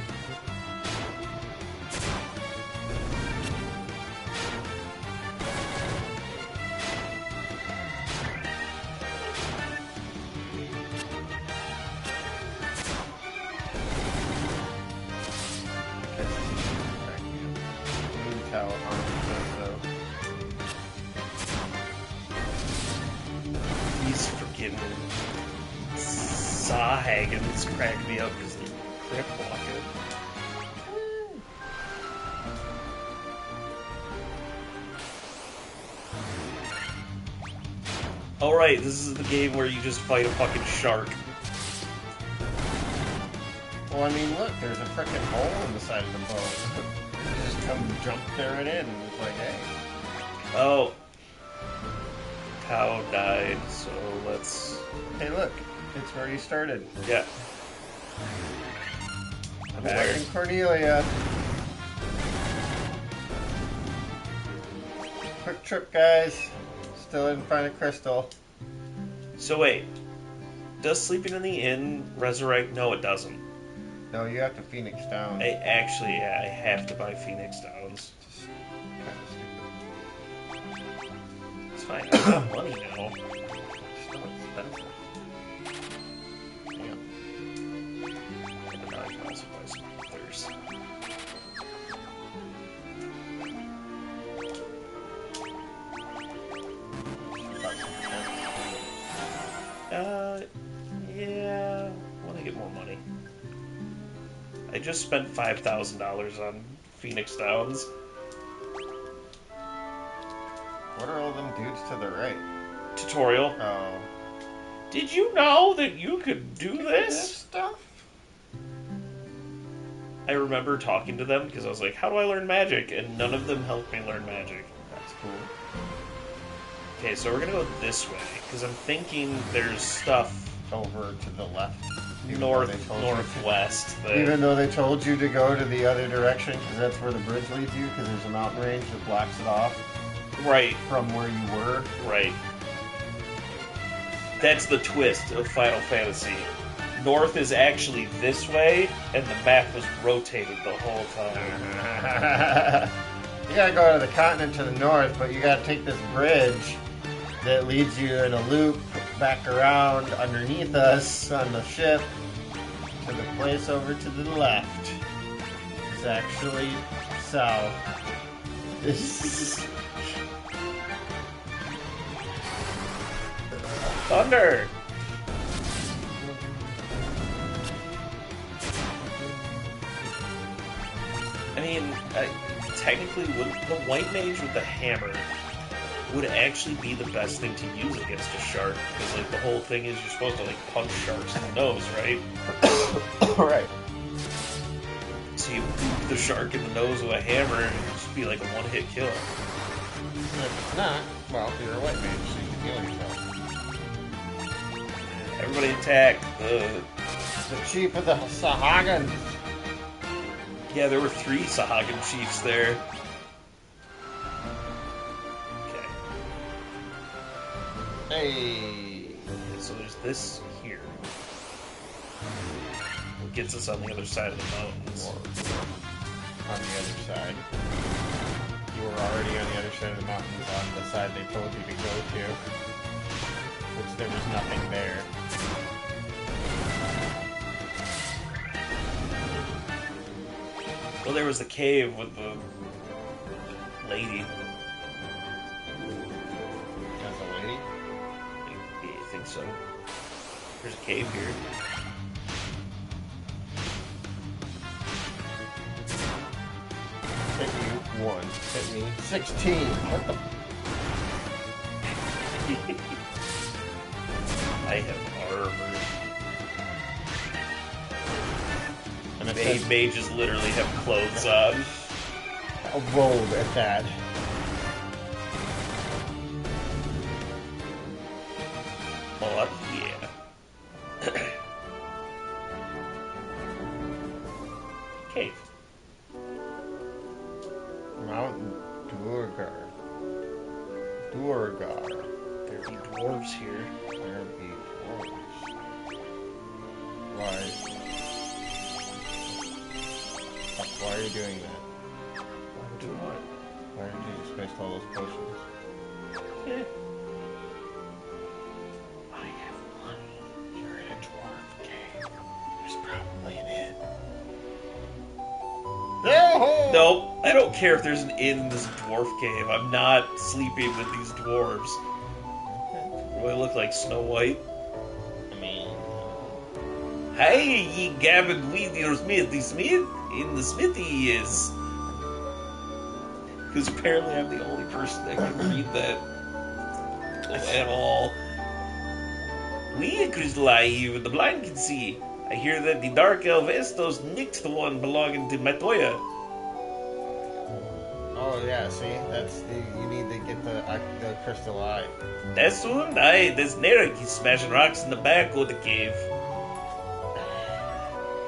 He's freaking Sawhagen's cracked me up because they're crip walking. Alright, this is the game where you just fight a fucking shark. Well, I mean, look, there's a frickin' hole in the side of the boat. You just come jump there and in, and it's like, hey. Oh. Cow died, so let's... Hey, look, it's where you started. Yeah. Back in Cornelia. Quick trip, guys. Still didn't find a crystal. So wait. Does sleeping in the inn resurrect? No, it doesn't. No, you have to Phoenix down. I have to buy Phoenix Downs. It's fine. I have money now. Still expensive. Yeah. But now I can also buy some others. Yeah. I want to get more money. I just spent $5,000 on Phoenix Downs. What are all them dudes to the right? Tutorial. Oh. Did you know that you could do this? Stuff? I remember talking to them because I was like, how do I learn magic? And none of them helped me learn magic. That's cool. Okay, so we're going to go this way because I'm thinking there's stuff Over to the left. northwest. Even though they told you to go to the other direction, because that's where the bridge leads you, because there's a mountain range that blocks it off Right, from where you were. right. That's the twist of Final Fantasy. North is actually this way, and the map was rotated the whole time. You gotta go to the continent to the north, but you gotta take this bridge that leads you in a loop back around underneath us on the ship to the place over to the left. It's actually south. Thunder! I mean, technically, the white mage with the hammer would actually be the best thing to use against a shark, because like the whole thing is you're supposed to like punch sharks in the nose, right? Right. So you boop the shark in the nose with a hammer, and it'd just be like a one-hit kill. And if it's not, well, you're a white mage, so you can heal yourself. Everybody attack the... The chief of the Sahagan. Yeah, there were 3 Sahagan chiefs there. Okay. Hey. So there's this here. What gets us on the other side of the mountains? Or on the other side. You were already on the other side of the mountains, on the side they told you to go to. Which there was nothing there. Well, there was the cave with the lady. That's a lady? Yeah, I think so. There's a cave here. Hit you 1. Hit me 16. What the? I have armor. And it says, Mages literally have clothes on. a robe at that. Oh, yeah. Cave. Mount Durgar. Durgar. There be dwarves here. There be dwarves. Why? Why are you doing that? I'm doing what? Why did you just waste all those potions? Yeah. I have money. You're in a dwarf cave. There's probably an inn. No! Nope. I don't care if there's an inn in this dwarf cave. I'm not sleeping with these dwarves. Do I look like Snow White? I mean, Hey, ye gabbard weed your smithy smith. In the smithy he is. Because apparently I'm the only person that can read that at all. We crystallize even the blind can see. I hear that the dark elf Estos nicked the one belonging to Matoya. oh yeah, see? That's the, you need to get the crystal eye. That's one? Aye, that's Narek. He's smashing rocks in the back of the cave.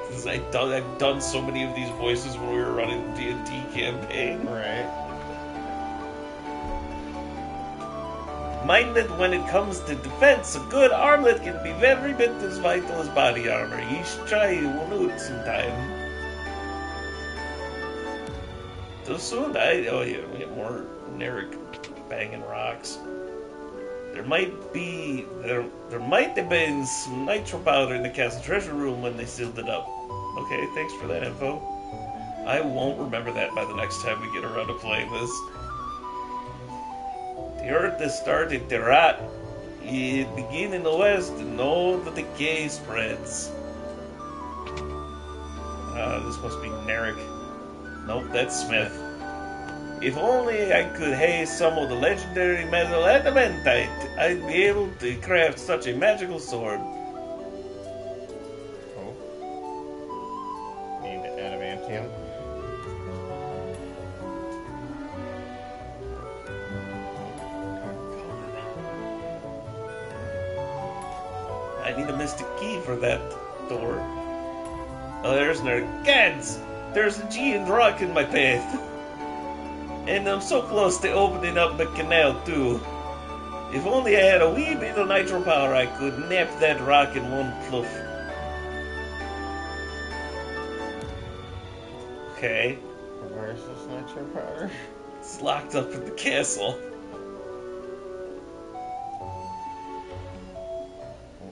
'Cause I've done so many of these voices when we were running the D&D campaign. Right. Mind that when it comes to defense, a good armlet can be every bit as vital as body armor. You should try it, we'll do it sometime. Too soon? Oh yeah, we get more Narek banging rocks. There might have been some nitro powder in the castle treasure room when they sealed it up. Okay, thanks for that info. I won't remember that by the next time we get around to playing this. The earth has started to rot. It begins in the west and all the decay spreads. This must be Narek. Nope, that's Smith. If only I could haze some of the legendary metal adamantite, I'd be able to craft such a magical sword. Oh. Need adamantium. I need a mystic key for that door. Oh, there's no gads! There's a giant rock in my path. And I'm so close to opening up the canal, too. If only I had a wee bit of nitro power, I could nap that rock in one fluff. Okay. Where's this nitro powder? It's locked up in the castle.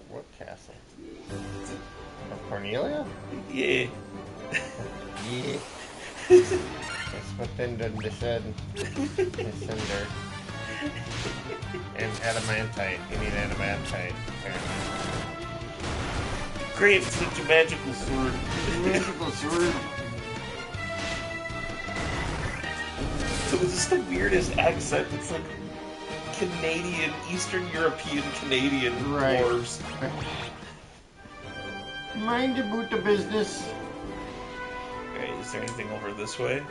What castle? Of Cornelia? Yeah. Yeah. It's within the descender. And adamantite. You need adamantite, apparently. Great, such a magical sword. Magical sword. So it's just the weirdest accent. It's like Canadian, Eastern European Canadian Right. dwarves. Mind about the business. Okay, is there anything over this way?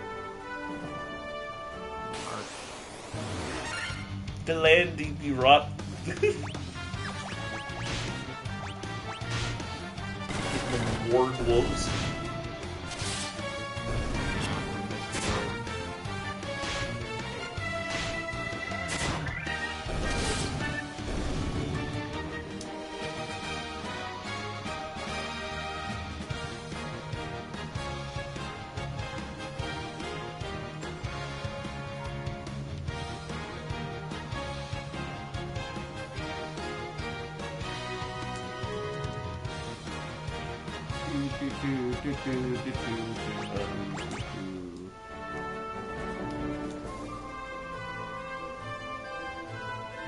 Galandi be rot. Ward wolves.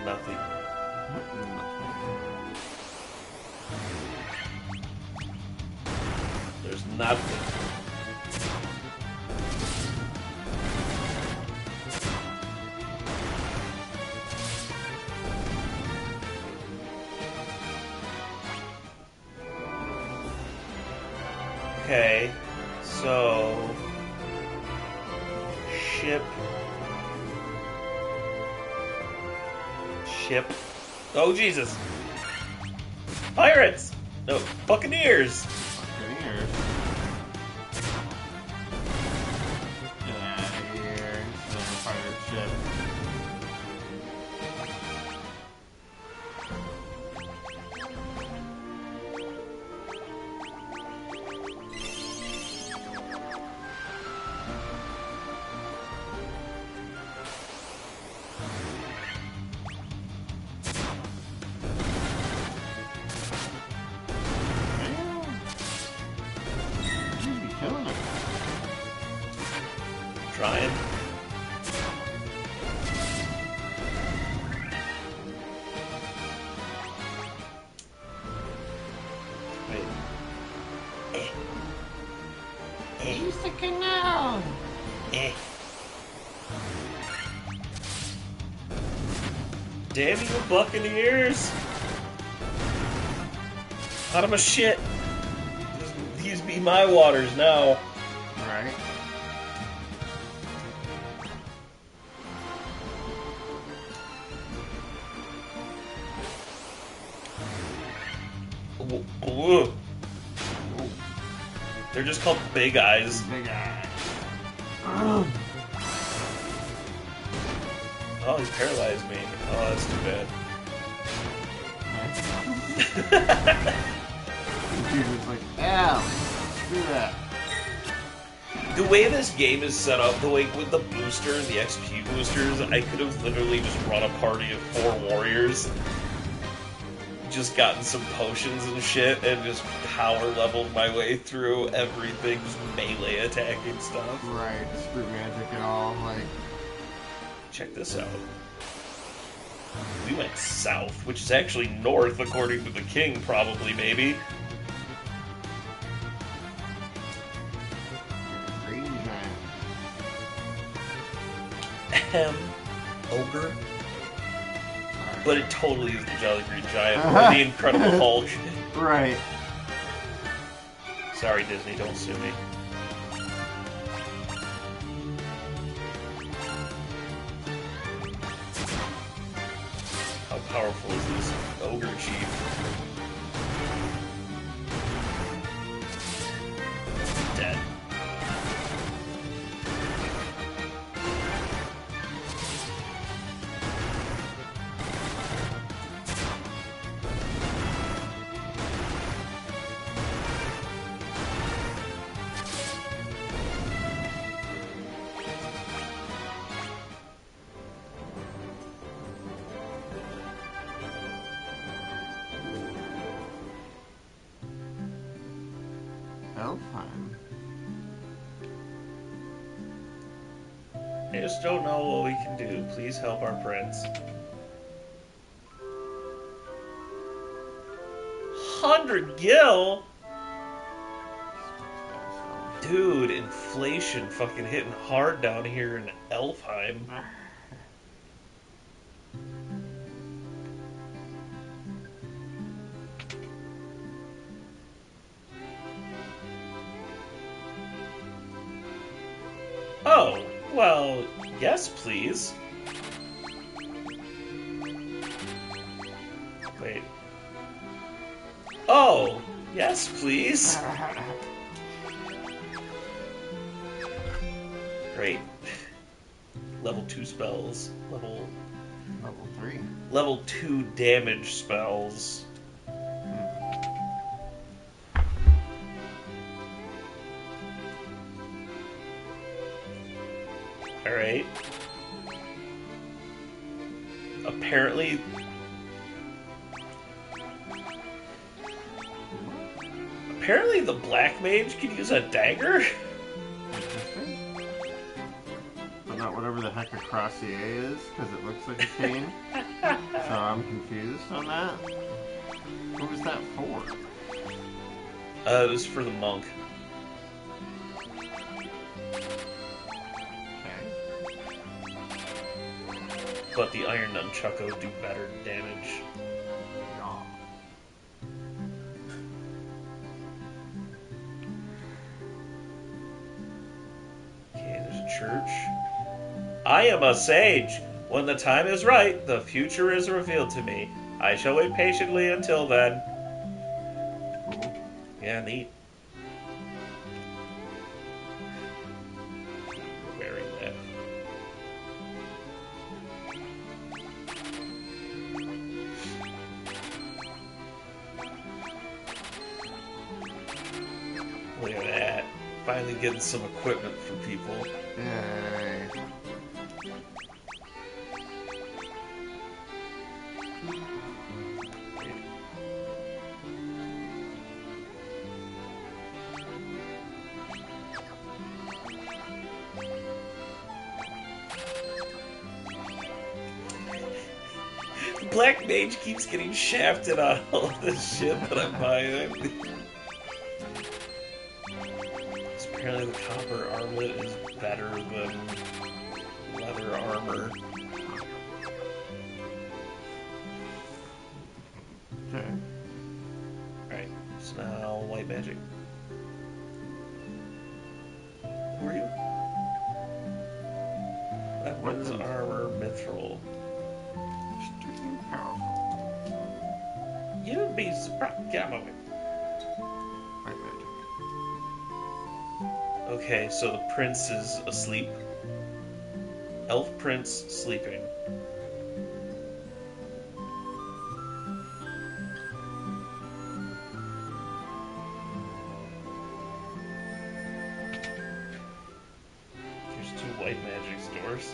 Nothing. There's nothing. Okay, so ship. Oh Jesus! Pirates! No, Buccaneers! Buccaneers. Get out of here. It's a pirate ship. Trying. Wait. Use the canal. Damn you, Buccaneers! Out of my shit! These be my waters now. Right. Ooh. They're just called Big Eyes. Big eye. Oh, he's paralyzed me. Oh, that's too bad. Jesus, like, ow, screw that. The way this game is set up, the way with the boosters, the XP boosters, I could have literally just run a party of 4 warriors, just gotten some potions and shit, and just power leveled my way through everything, just melee attacking stuff. Right, screw magic and all, like... Check this out. We went south, which is actually north, according to the king, probably, maybe. Green giant. Ogre. Sorry. But it totally is the Jolly Green Giant, or the Incredible Hulk. Right. Sorry, Disney, don't sue me. How powerful is this ogre chief? Dead. Elfheim. I just don't know what we can do. Please help our prince. 100 gil? Dude, inflation fucking hitting hard down here in Elfheim. Oh, well, yes, please. Oh, yes, please. Great. Level 2 spells. Level 3. Level 2 damage spells. Alright. Apparently the black mage can use a dagger? Interesting. But not whatever the heck a crossier is, because it looks like a cane. So I'm confused on that. What was that for? It was for the monk. But the Iron Nunchucko do better damage. Okay, there's a church. I am a sage. When the time is right, the future is revealed to me. I shall wait patiently until then. Cool. Yeah, neat. Wearing that. Look at that. Finally getting some equipment for people. Yay. Black Mage keeps getting shafted on all of this shit that I'm buying. Apparently the copper armlet is better than leather armor. Okay. Alright, so now white magic. Who are you? Weapons, armor, mithril. Extremely powerful. You'd be surprised. Get out of my way. White magic. Okay, so the prince is asleep. Elf prince sleeping. There's 2 white magic stores.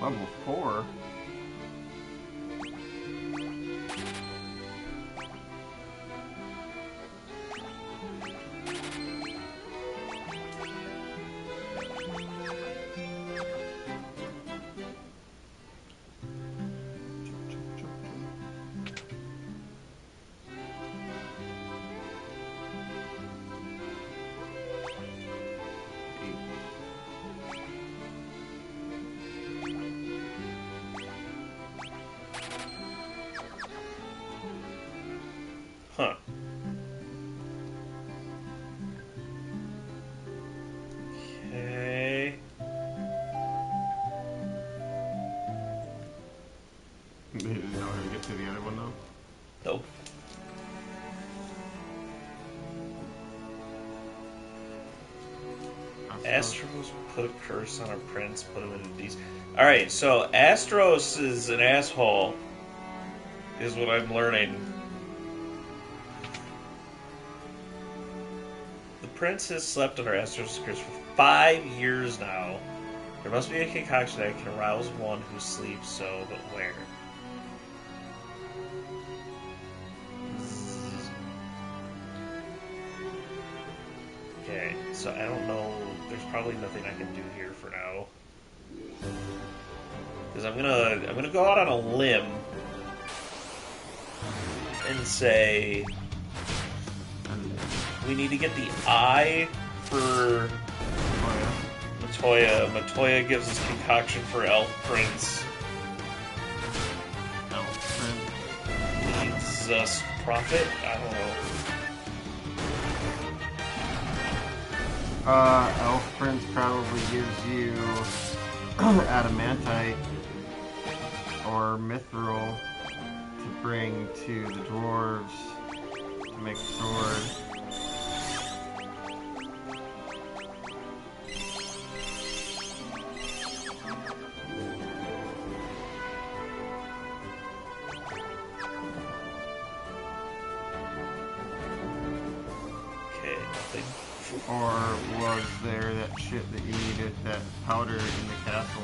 Level 4? Huh. Okay. You know how to get to the other one though? Nope. Astros put a curse on a prince, put him in a decent. Alright, so Astros is an asshole, is what I'm learning. The prince has slept under Astros' curse for 5 years now. There must be a concoction that can arouse one who sleeps, so, but where? Okay, so I don't know. There's probably nothing I can do here for now. Because I'm gonna go out on a limb and say we need to get the eye for Matoya. Matoya gives us concoction for Elf Prince. Elf Prince. Needs us Prophet? I don't know. Elf Prince probably gives you adamantite or mithril to bring to the dwarves to make a sword. Okay, nothing. Or was there that shit that you needed, that powder in the castle?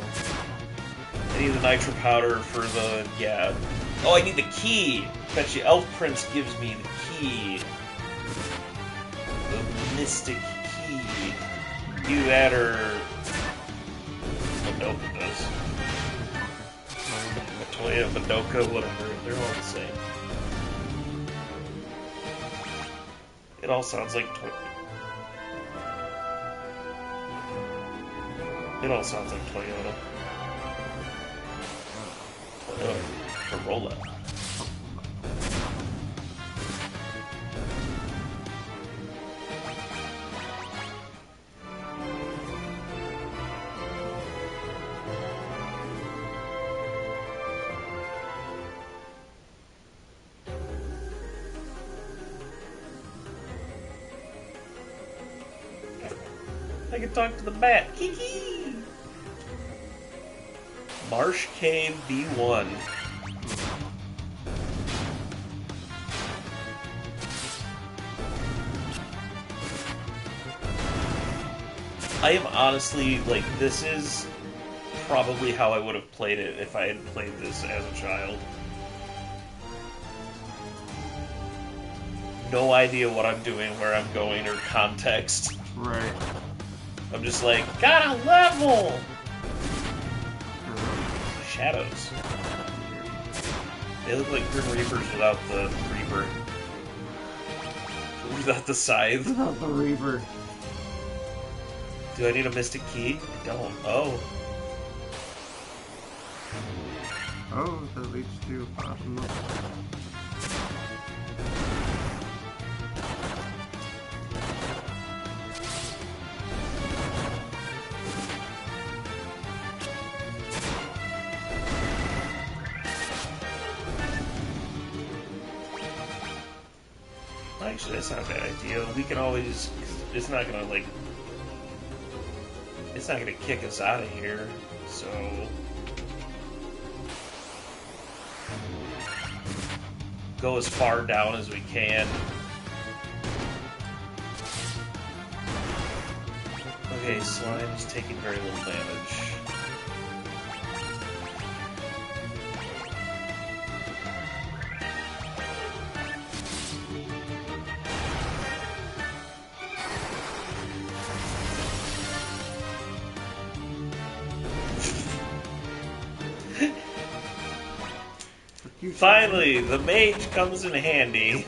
I need the nitro powder for the, yeah. Oh, I need the key! Bet you Elf Prince gives me the key. The mystic key. Either that or... Madoka does. Matoya, Madoka, whatever. They're all the same. It all sounds like... It all sounds like Toyota. Corolla. I can talk to the bat. Kiki! Marsh Cave B1. I am honestly, like, this is probably how I would have played it if I had played this as a child. No idea what I'm doing, where I'm going, or context. Right. I'm just like, got a level! Shadows. They look like Grim Reapers without the Reaper. Without the scythe. Without the Reaper. Do I need a mystic key? I don't. Oh. Oh, that leads to bottomless. Actually, that's not a bad idea. We can always... It's not gonna, like... It's not gonna kick us out of here, so... Go as far down as we can. Okay, Slime's taking very little damage. Finally, the mage comes in handy.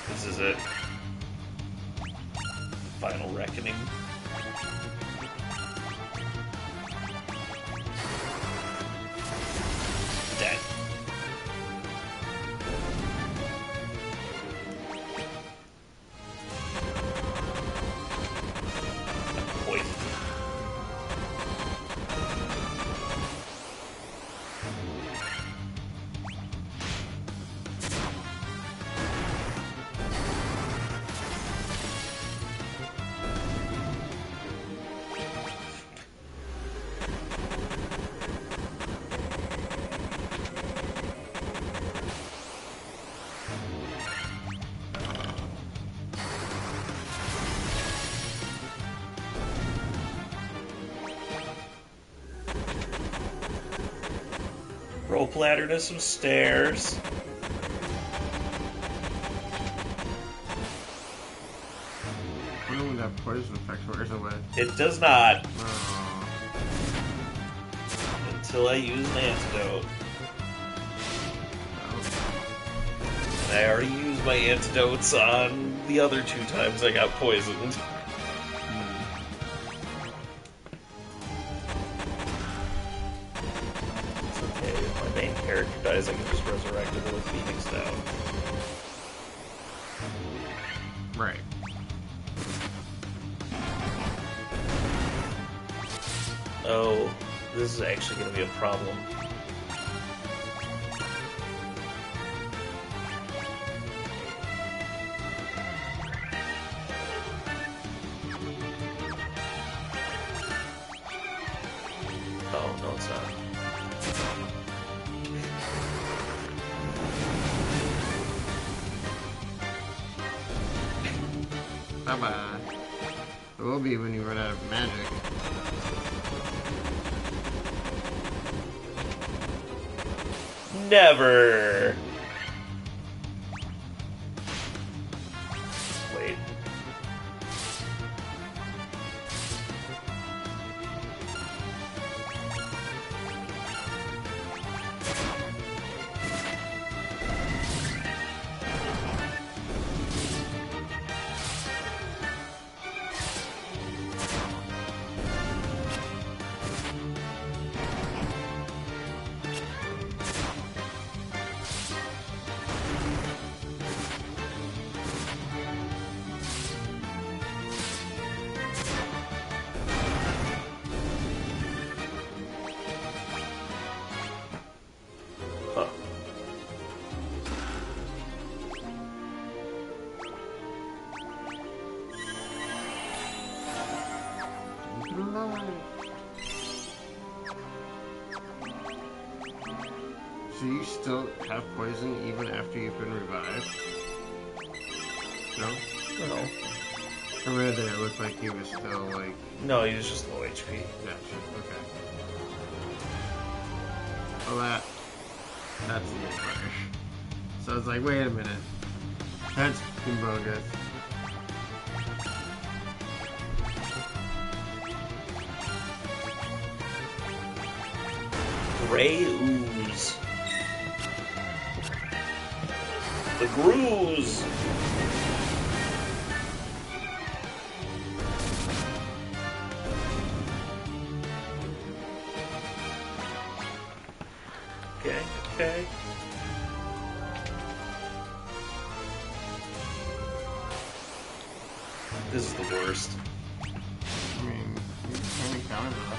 This is it. Final reckoning. Dead. Rope ladder to some stairs. I wonder when that poison effect wears away. It does not. Oh. Until I use an antidote. Oh. And I already used my antidotes on the other 2 times I got poisoned. It's okay if I the main character dies, I can just resurrect him with Phoenix down. Right. Oh, this is actually going to be a problem. Oh, no, it's not. Bye-bye. It will be when you run out of magic. Never! Wait. Huh. So you still have poison even after you've been revived? No? No. From right there, it looked like he was still like... No, he was just low HP. Gotcha, okay. Well, that's a little better. So I was like, wait a minute. That's fucking bogus. Gray ooze. The Grooze! Okay, okay. This is the worst. I mean, you kind of counted it up.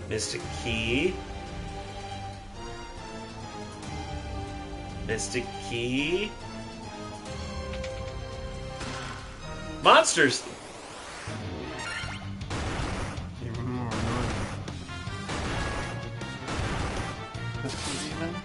Mystic Key. Mystic Key. Monsters! Even more annoying. Pistols even?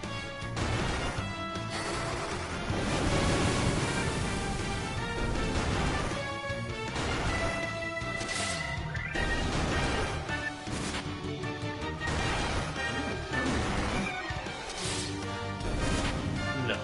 No.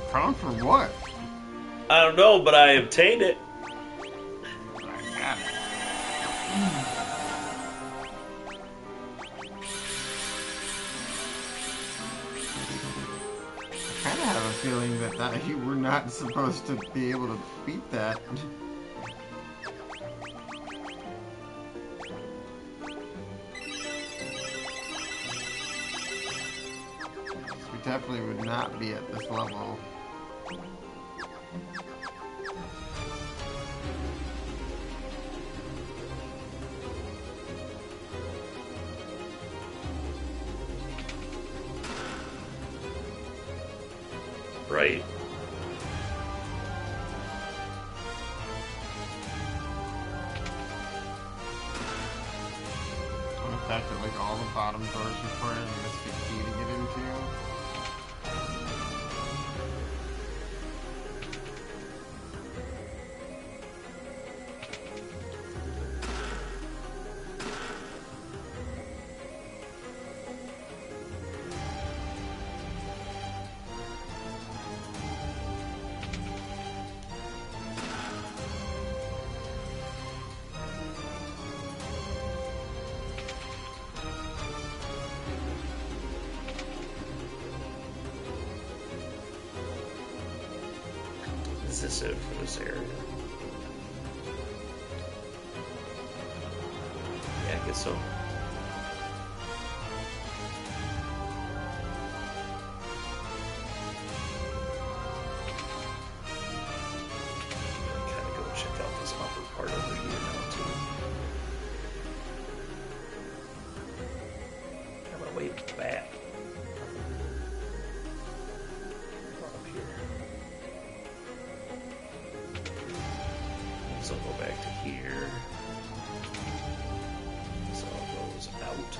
Crown for what? I don't know, but I obtained it. I got it. I kind of have a feeling that you were not supposed to be able to beat that. We definitely would not be at this level. Right. fact that like all the bottom doors require a mystic key to get into. Is this it for this area? Yeah, I guess so. Kind of go check out this upper part over here now too. I'm gonna wait back. Up here. So I'll go back to here. So it goes out.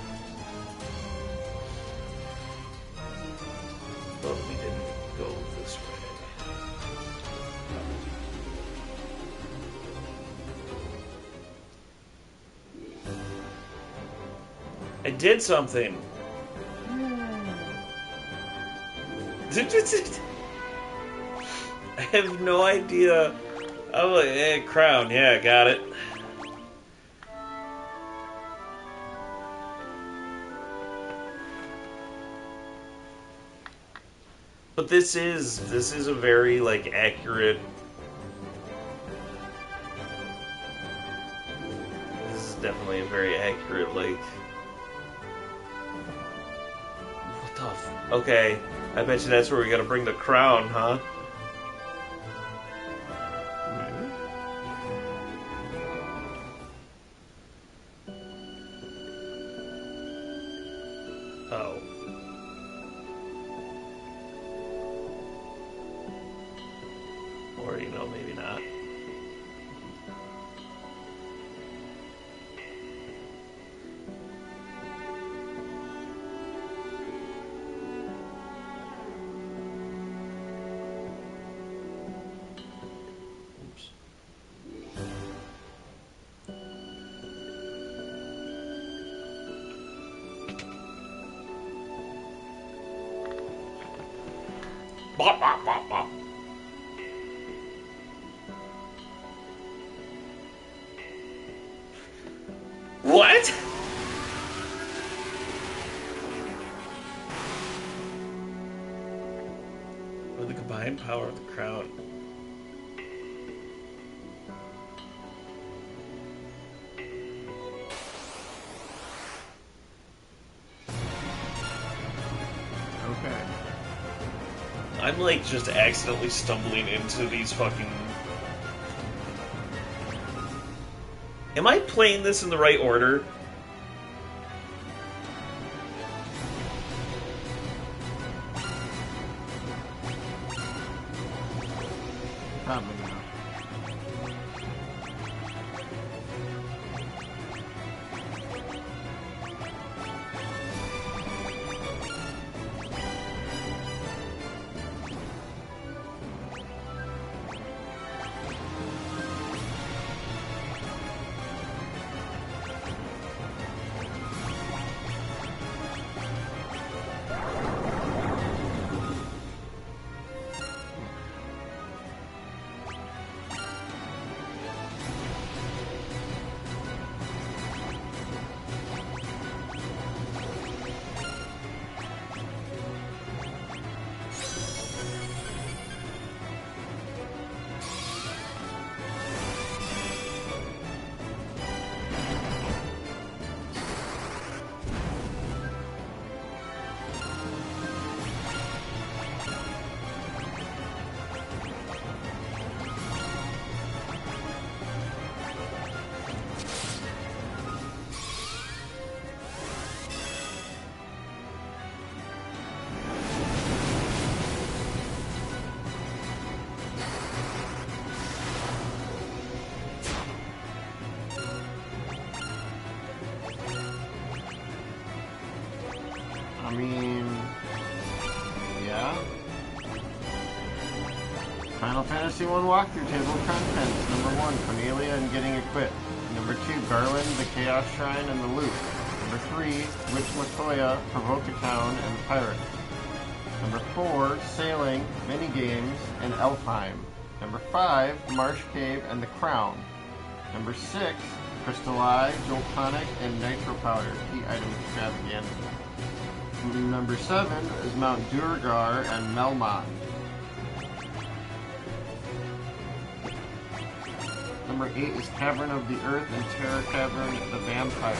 But we didn't go this way. I did something. I have no idea. Oh, like, crown. Yeah, got it. But this is a very like accurate. This is definitely a very accurate like. What the? Okay, I bet you that's where we gotta bring the crown, huh? Oh. Or, you know, maybe not. Oops. Bop, bop, bop, bop. What? With the combined power of the crown. Okay. I'm like just accidentally stumbling into these fucking. Am I playing this in the right order? Probably not. Fantasy 1 walkthrough table of contents. Number 1, Cornelia and getting equipped. Number 2, Garland, the Chaos Shrine, and the Loot. Number 3, Witch Latoya, Provoke a Town, and the Pirate. Number 4, Sailing, Minigames, and Elfheim. Number 5, Marsh Cave and the Crown. Number 6, Crystal Eye, Jolt Tonic, and Nitro Powder, key item extravaganza. Number 7 is Mount Duergar and Melmond. Number 8 is Cavern of the Earth and Terror Cavern, the Vampire.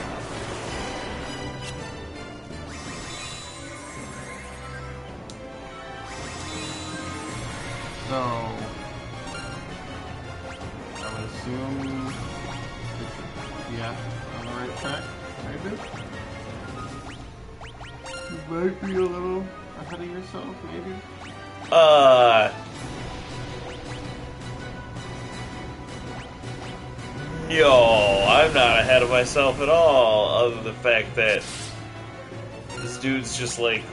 So, I would assume, yeah, on the right track, maybe? You might be a little ahead of yourself, maybe? No, I'm not ahead of myself at all, other than the fact that this dude's just like...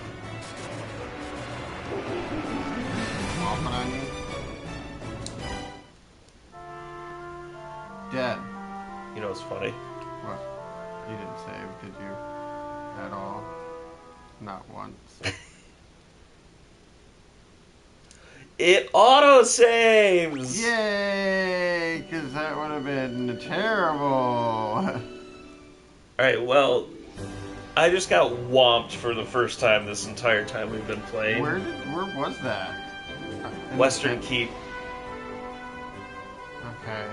Off on you. Dead. You know what's funny? What? You didn't save, did you? At all? Not once. It auto-saves! Yay! Because that would have been terrible. Alright, well, I just got whomped for the first time this entire time we've been playing. Where was that? Western Keep. Okay.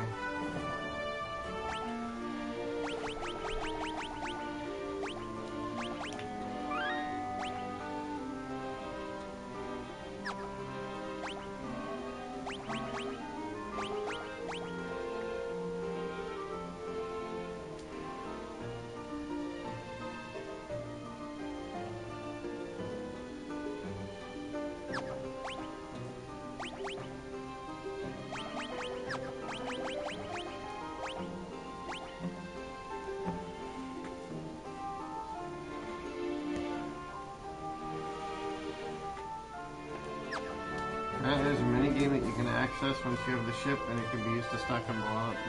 There's a minigame that you can access once you have the ship, and it can be used to stock on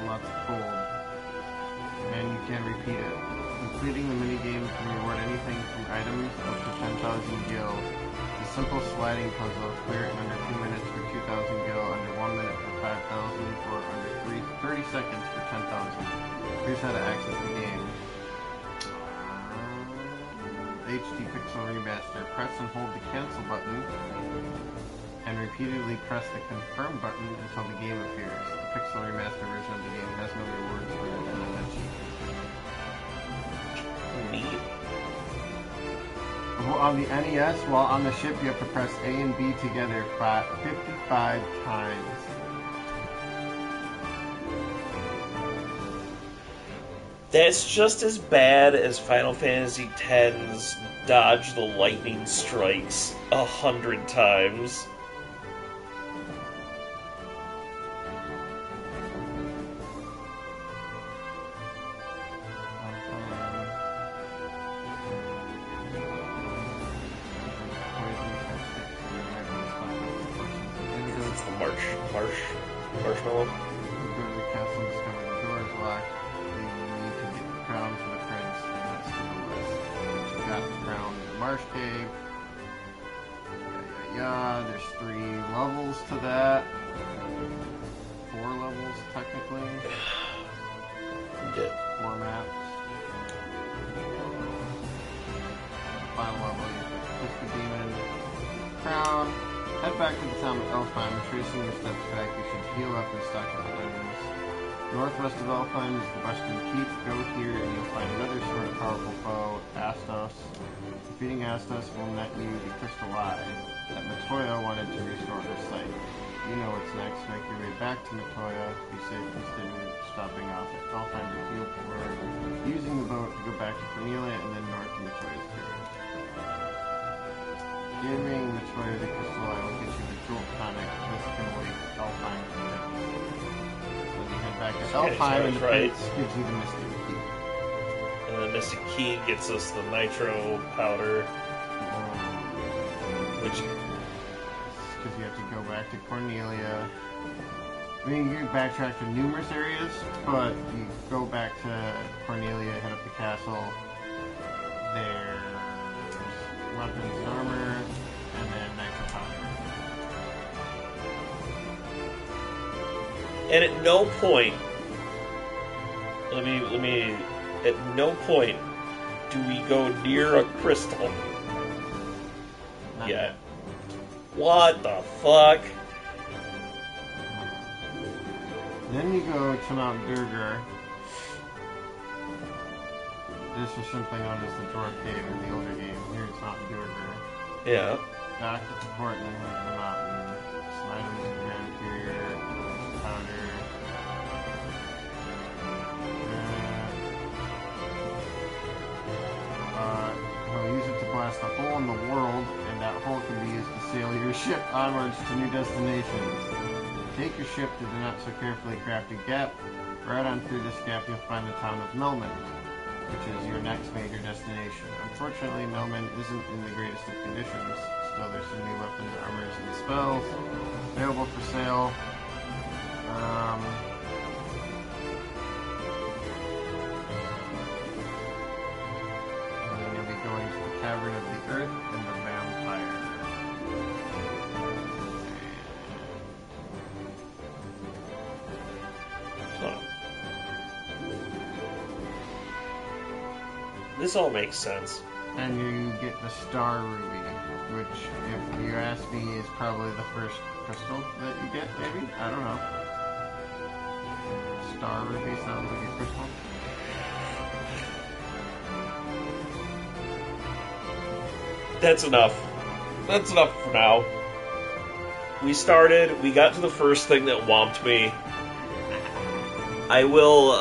lots of gold. And you can repeat it. Completing the minigame can reward anything from items up to 10,000 gil. It's a simple sliding puzzle. Clear it in under 2 minutes for 2,000 gil, under 1 minute for 5,000, or under 30 seconds for 10,000. Here's how to access the game. HD Pixel Remaster. Press and hold the cancel button and repeatedly press the confirm button until the game appears. The Pixel Remaster version of the game has no rewards for it and is cheap. Neat. On the NES, while on the ship, you have to press A and B together 55 times. That's just as bad as Final Fantasy X's dodge the lightning strikes 100 times. It's the marshmallow. Go to the castle and discover the door is locked. You need to get the crown for the prince, and that's to the west. Once you got the crown in the marsh cave. There's 3 levels to that. 4 levels, technically. Yeah. 4 maps. Final level, you push the demon, crown. Head back to the town of Elfheim, tracing your steps back, you should heal up and stock up on items. Northwest of Elfheim is the Western Keep. Go here and you'll find another sort of powerful foe, Astos. Defeating Astos will net you the Crystal Eye that Matoya wanted to restore her sight. You know what's next. Make your way back to Matoya. Be safe instead of stopping off at Elfheim to heal for using the boat to go back to Cornelia and then north to Matoya's period. Giving Matoya the Crystal Eye will get you the Jolt Tonic. This can wait Elfheim to the So you head back to Elfheim and the prince gives you the Mystic Key. And the Mystic Key gets us the Nitro Powder, which... Because you have to go back to Cornelia I mean, you can backtrack to numerous areas, but you go back to Cornelia, head up the castle. There's weapons and armor, and then Knights of Powder. And at no point, at no point do we go near a crystal Not yet. What the fuck? Then you go to Mount Durgar. This was simply known as the Dwarf Cave in the older game. Here it's Mount Durgar. Yeah. Back at the Portland of the mountain. Slide into the Grand Pier. Powder. He'll use it to blast a hole in the world, and that hole can be used to sail your ship onwards to new destinations. Take your ship to the not so carefully crafted gap. Right on through this gap, you'll find the town of Melman, which is your next major destination. Unfortunately, Melman isn't in the greatest of conditions. Still, there's some new weapons, armors, and spells available for sale. And then you'll be going to the Cavern of the Earth and the Vampire. This all makes sense. And you get the Star Ruby, which, if you ask me, is probably the first crystal that you get, maybe? I don't know. Star Ruby sounds like a crystal. That's enough. That's enough for now. We got to the first thing that whomped me. I will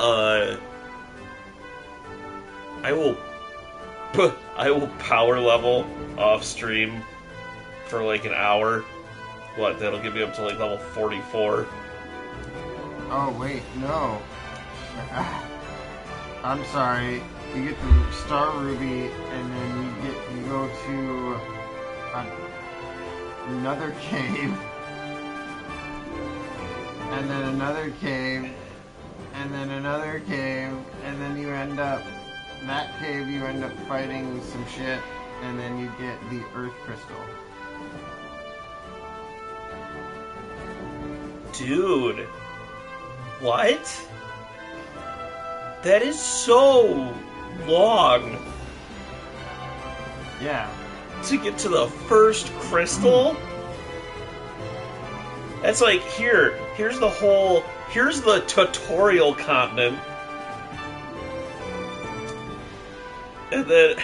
power level off stream for like an hour. What, that'll get me up to like level 44. Oh, wait, no. I'm sorry. You get the Star Ruby, and then you go to another cave, and then another cave, and then another cave, and then you end up that cave. You end up fighting some shit, and then you get the Earth Crystal. Dude, what? That is so long. Yeah. To get to the first crystal? That's like, here's the tutorial continent. And then...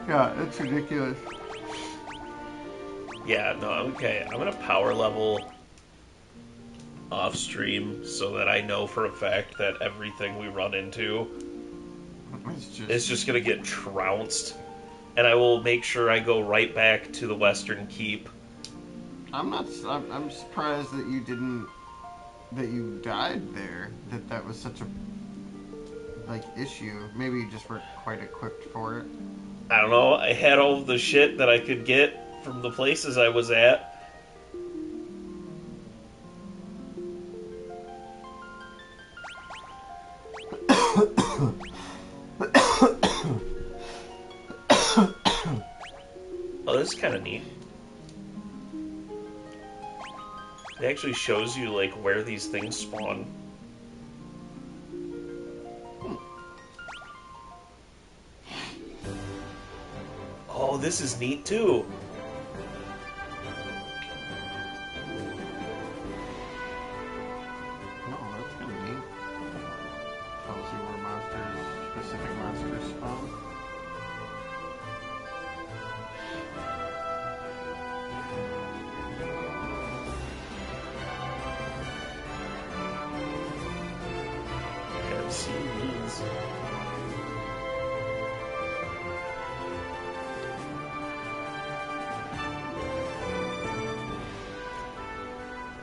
Yeah, it's ridiculous. Yeah, no, okay. I'm gonna power level off stream so that I know for a fact that everything we run into is just gonna get trounced. And I will make sure I go right back to the Western Keep. I'm surprised that you died there. That was such a issue. Maybe you just weren't quite equipped for it. I don't know. I had all of the shit that I could get from the places I was at. Oh, this is kind of neat. It actually shows you, like, where these things spawn. Oh, this is neat, too. Oh, that's kind of neat. Tells you where specific monsters spawn. Can't see these.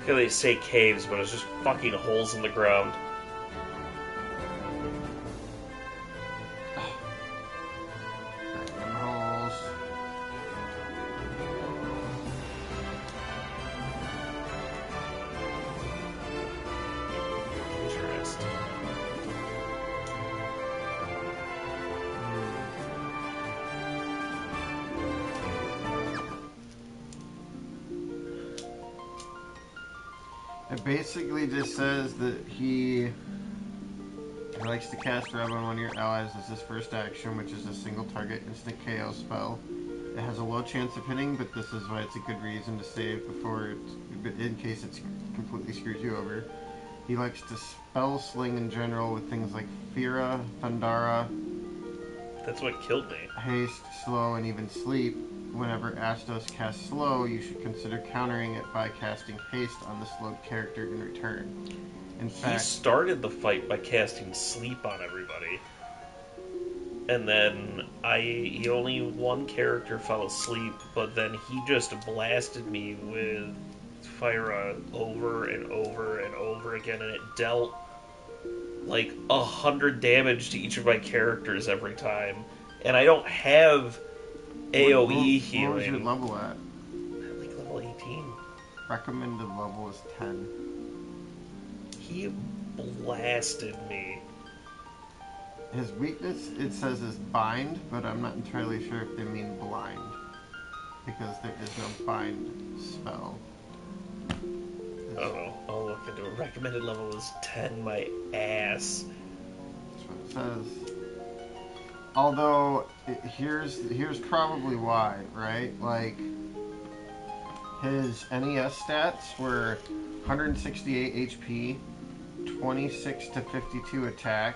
They say caves, but it's just fucking holes in the ground. Them holes. It basically just says that he likes to cast Rub on one of your allies as his first action, which is a single target instant KO spell. It has a low chance of hitting, but this is why it's a good reason to save in case it completely screws you over. He likes to spell sling in general with things like Fira, Thundara. That's what killed me. Haste, slow, and even sleep. Whenever Astos casts slow, you should consider countering it by casting haste on the slowed character in return. In fact, he started the fight by casting sleep on everybody. And then only one character fell asleep, but then he just blasted me with Fira over and over and over again, and it dealt like 100 damage to each of my characters every time. And I don't have AoE healing. What was your level at? I'm like level 18. Recommended level is 10. He blasted me. His weakness, it says, is bind, but I'm not entirely sure if they mean blind, because there is no bind spell. Oh, I'll look into it. Recommended level is 10, my ass. That's what it says. Although, here's probably why, right? Like, his NES stats were 168 HP, 26 to 52 attack,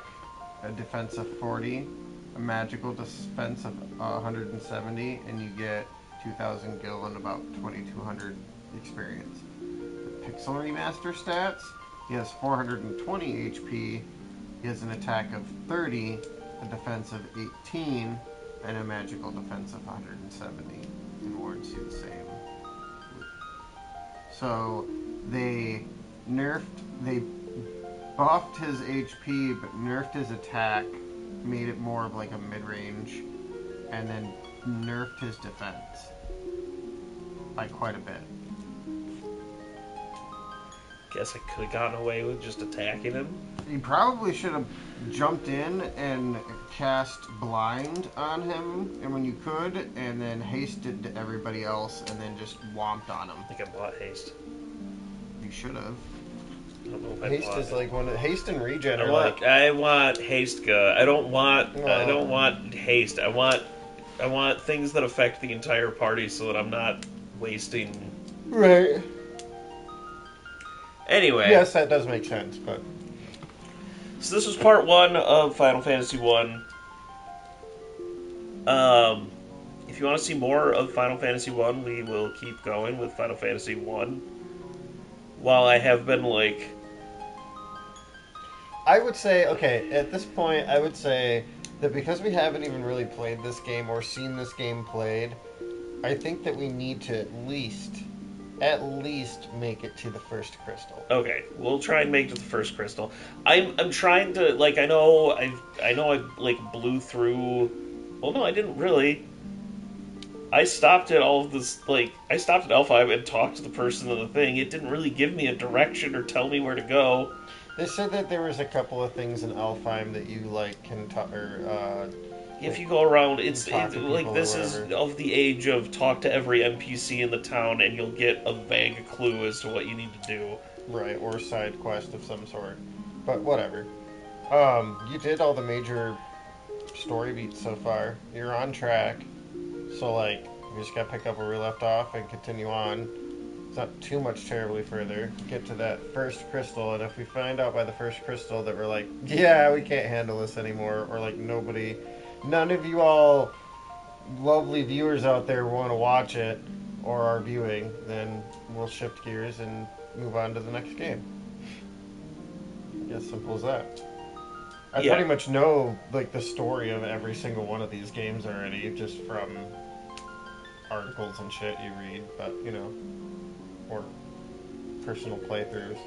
a defense of 40, a magical defense of 170, and you get 2,000 gil and about 2,200 experience. The Pixel Remaster stats, he has 420 HP, he has an attack of 30, a defense of 18, and a magical defense of 170, and wards you the same. So, they buffed his HP, but nerfed his attack, made it more of like a mid-range, and then nerfed his defense by quite a bit. Guess I could have gotten away with just attacking him. You probably should have jumped in and cast Blind on him, and when you could, and then hasted to everybody else, and then just whomped on him. I think I bought haste. You should have. I don't know if I Haste bought is it. like haste and regen I'm are like, I want haste gun. I don't want haste. I want things that affect the entire party so that I'm not wasting. right. Anyway. Yes, that does make sense, but So this was part 1 of Final Fantasy 1. If you want to see more of Final Fantasy 1, we will keep going with Final Fantasy 1. While I have been like... I would say, okay, at this point, I would say that because we haven't even really played this game or seen this game played, I think that we need to at least make it to the first crystal. Okay, we'll try and make it to the first crystal. I'm trying to, like, I know I like blew through... Well, no, I didn't really. I stopped at all of this, like, I stopped at L5 and talked to the person in the thing. It didn't really give me a direction or tell me where to go. They said that there was a couple of things in Alfheim that you, like, can talk, or, If you go around, it's talk to like, people this or is whatever. of the age of talk to every NPC in the town and you'll get a vague clue as to what you need to do. right, or side quest of some sort. But whatever. You did all the major story beats so far. You're on track. So, like, we just gotta pick up where we left off and continue on. It's not too much terribly further. Get to that first crystal, and if we find out by the first crystal that we're like, yeah, we can't handle this anymore, or like none of you all lovely viewers out there want to watch it or are viewing, then we'll shift gears and move on to the next game. I guess simple as that. I Yeah. pretty much know like the story of every single one of these games already, just from articles and shit you read, but you know, or personal playthroughs.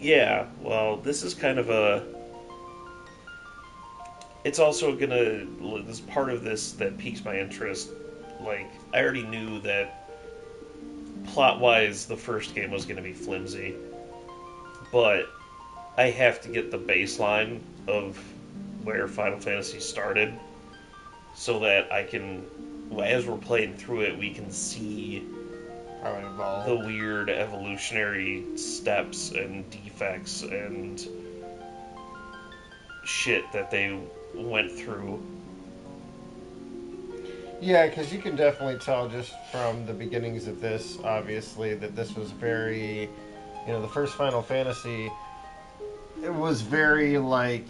Yeah, well, this is kind of a... It's also gonna... There's part of this that piques my interest. Like, I already knew that plot-wise the first game was gonna be flimsy. But I have to get the baseline of where Final Fantasy started. so that I can, as we're playing through it, we can see How it evolved. the weird evolutionary steps and defects and shit that they went through. Yeah, because you can definitely tell just from the beginnings of this, obviously, that this was very, the first Final Fantasy, It was very, like,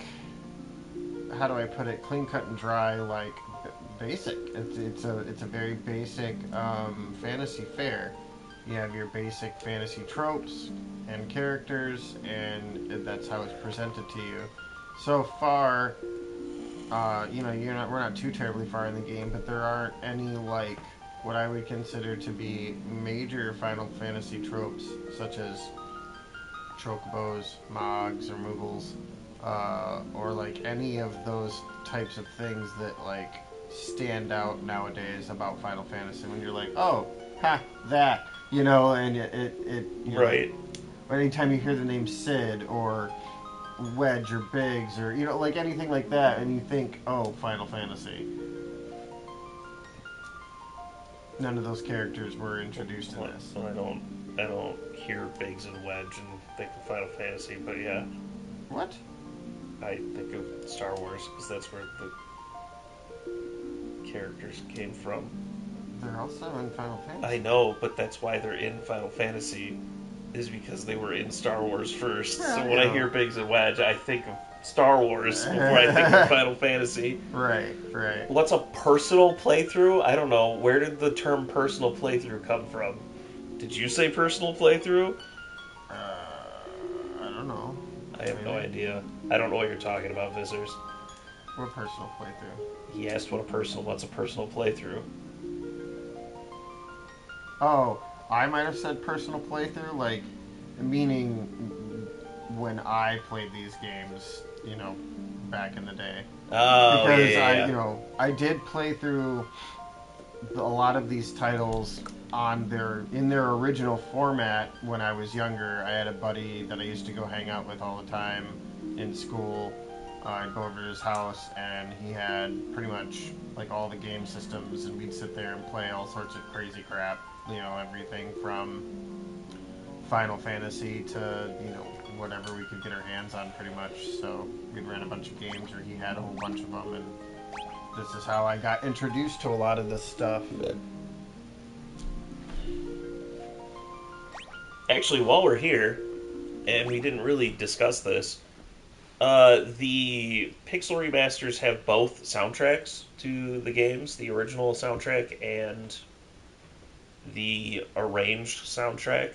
how do I put it, clean cut and dry, like, basic. It's a very basic fantasy fare. You have your basic fantasy tropes and characters, and that's how it's presented to you. So far, we're not too terribly far in the game, but there aren't any, like, what I would consider to be major Final Fantasy tropes, such as chocobos, mogs, or moogles, or, like, any of those types of things that, like, stand out nowadays about Final Fantasy. When you're like, oh, ha, that, and it Right. Or anytime you hear the name Sid or Wedge or Biggs or like anything like that, and you think, oh, Final Fantasy. None of those characters were introduced in this. I don't hear Biggs and Wedge and think of Final Fantasy, but yeah, What? I think of Star Wars because that's where the characters came from. They're also in Final Fantasy. I know, but that's why they're in Final Fantasy, is because they were in Star Wars first. Yeah, so when I hear Biggs and Wedge, I think of Star Wars before I think of Final Fantasy. Right. What's a personal playthrough? I don't know. Where did the term personal playthrough come from? Did you say personal playthrough? I don't know. I have no idea. I don't know what you're talking about, Visitors. What personal playthrough? He asked what's a personal playthrough. Oh, I might have said personal playthrough, like, meaning when I played these games, back in the day. Oh, Because yeah. I did play through a lot of these titles in their original format when I was younger. I had a buddy that I used to go hang out with all the time in school. I'd go over to his house, and he had pretty much like all the game systems, and we'd sit there and play all sorts of crazy crap. Everything from Final Fantasy to whatever we could get our hands on, pretty much. So we'd run a bunch of games, or he had a whole bunch of them, and this is how I got introduced to a lot of this stuff. Actually, while we're here, and we didn't really discuss this, the Pixel Remasters have both soundtracks to the games, the original soundtrack and the arranged soundtrack.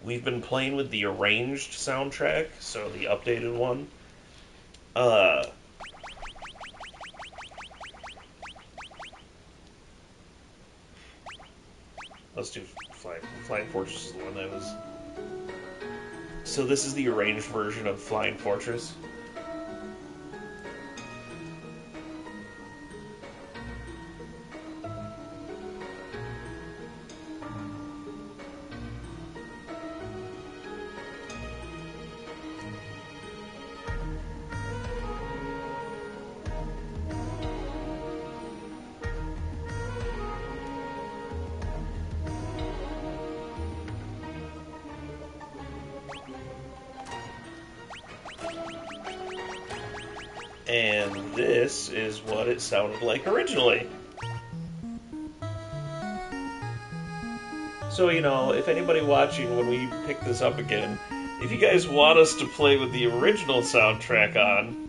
We've been playing with the arranged soundtrack, so the updated one. Let's do Flying Fortress is the one that was... So this is the arranged version of Flying Fortress. And this is what it sounded like originally. So, if anybody watching when we pick this up again, if you guys want us to play with the original soundtrack on,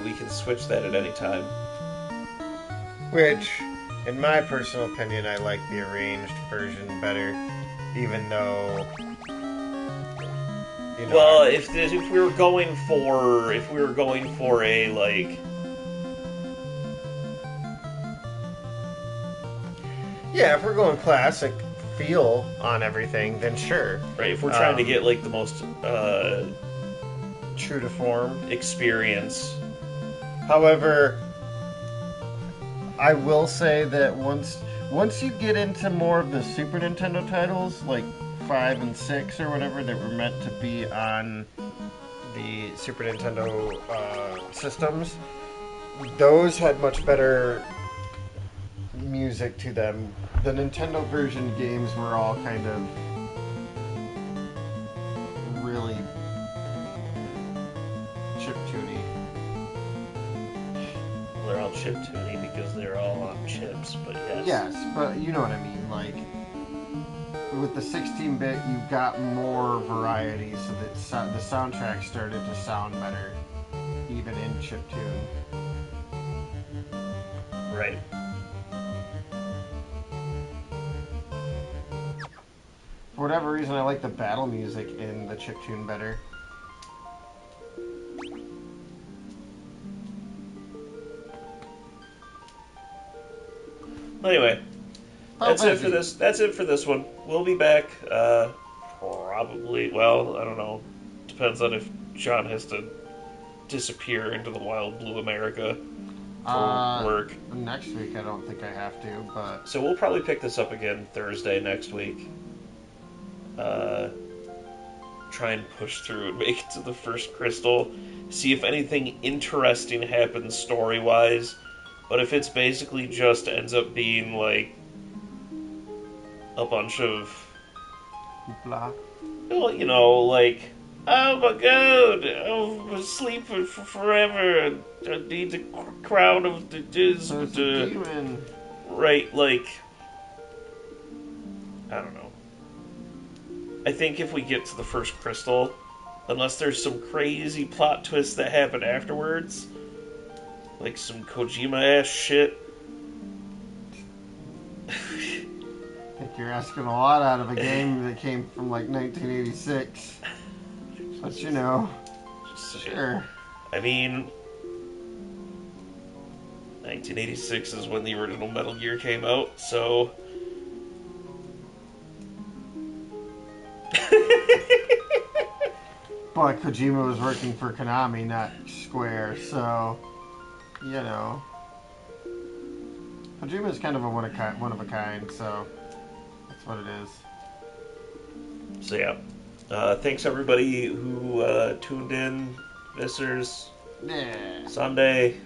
we can switch that at any time. which, in my personal opinion, I like the arranged version better, even though... Well, if we were going for a like, yeah, if we're going classic feel on everything, then sure. right, if we're trying to get like the most True to form. experience, However, I will say that once you get into more of the Super Nintendo titles, like 5 and 6 or whatever, that were meant to be on the Super Nintendo systems, those had much better music to them. The Nintendo version games were all kind of really chiptune-y. They're all chip-tuney because they're all on chips, but yes. Yes, but you know what I mean. Like, with the 16-bit, you got more variety, so that the soundtrack started to sound better, even in chiptune. Right. For whatever reason, I like the battle music in the chiptune better. Anyway, that's it for busy. this. That's it for this one. We'll be back. Probably. Well, I don't know. Depends on if John has to disappear into the wild blue America for work. Next week, I don't think I have to, but So we'll probably pick this up again Thursday next week. Try and push through and make it to the first crystal. See if anything interesting happens story-wise. But if it's basically just ends up being like a bunch of, blah. well, you know, like, oh my god, I'm asleep for forever. I need the crown of the There's a demon. right, like, I don't know. I think if we get to the first crystal, unless there's some crazy plot twists that happen afterwards, like some Kojima-ass shit. I think you're asking a lot out of a game that came from like 1986. But you know, Just saying. sure. I mean, 1986 is when the original Metal Gear came out, so... But Kojima was working for Konami, not Square, so you know. Kojima's kind of a one of a kind, so that's what it is. So yeah. Thanks everybody who tuned in. Missers, Yeah. Sunday,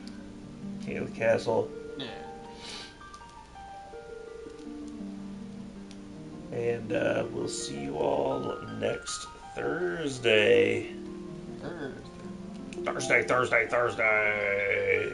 King of the Castle. Yeah. And we'll see you all next Thursday. Thursday. Thursday.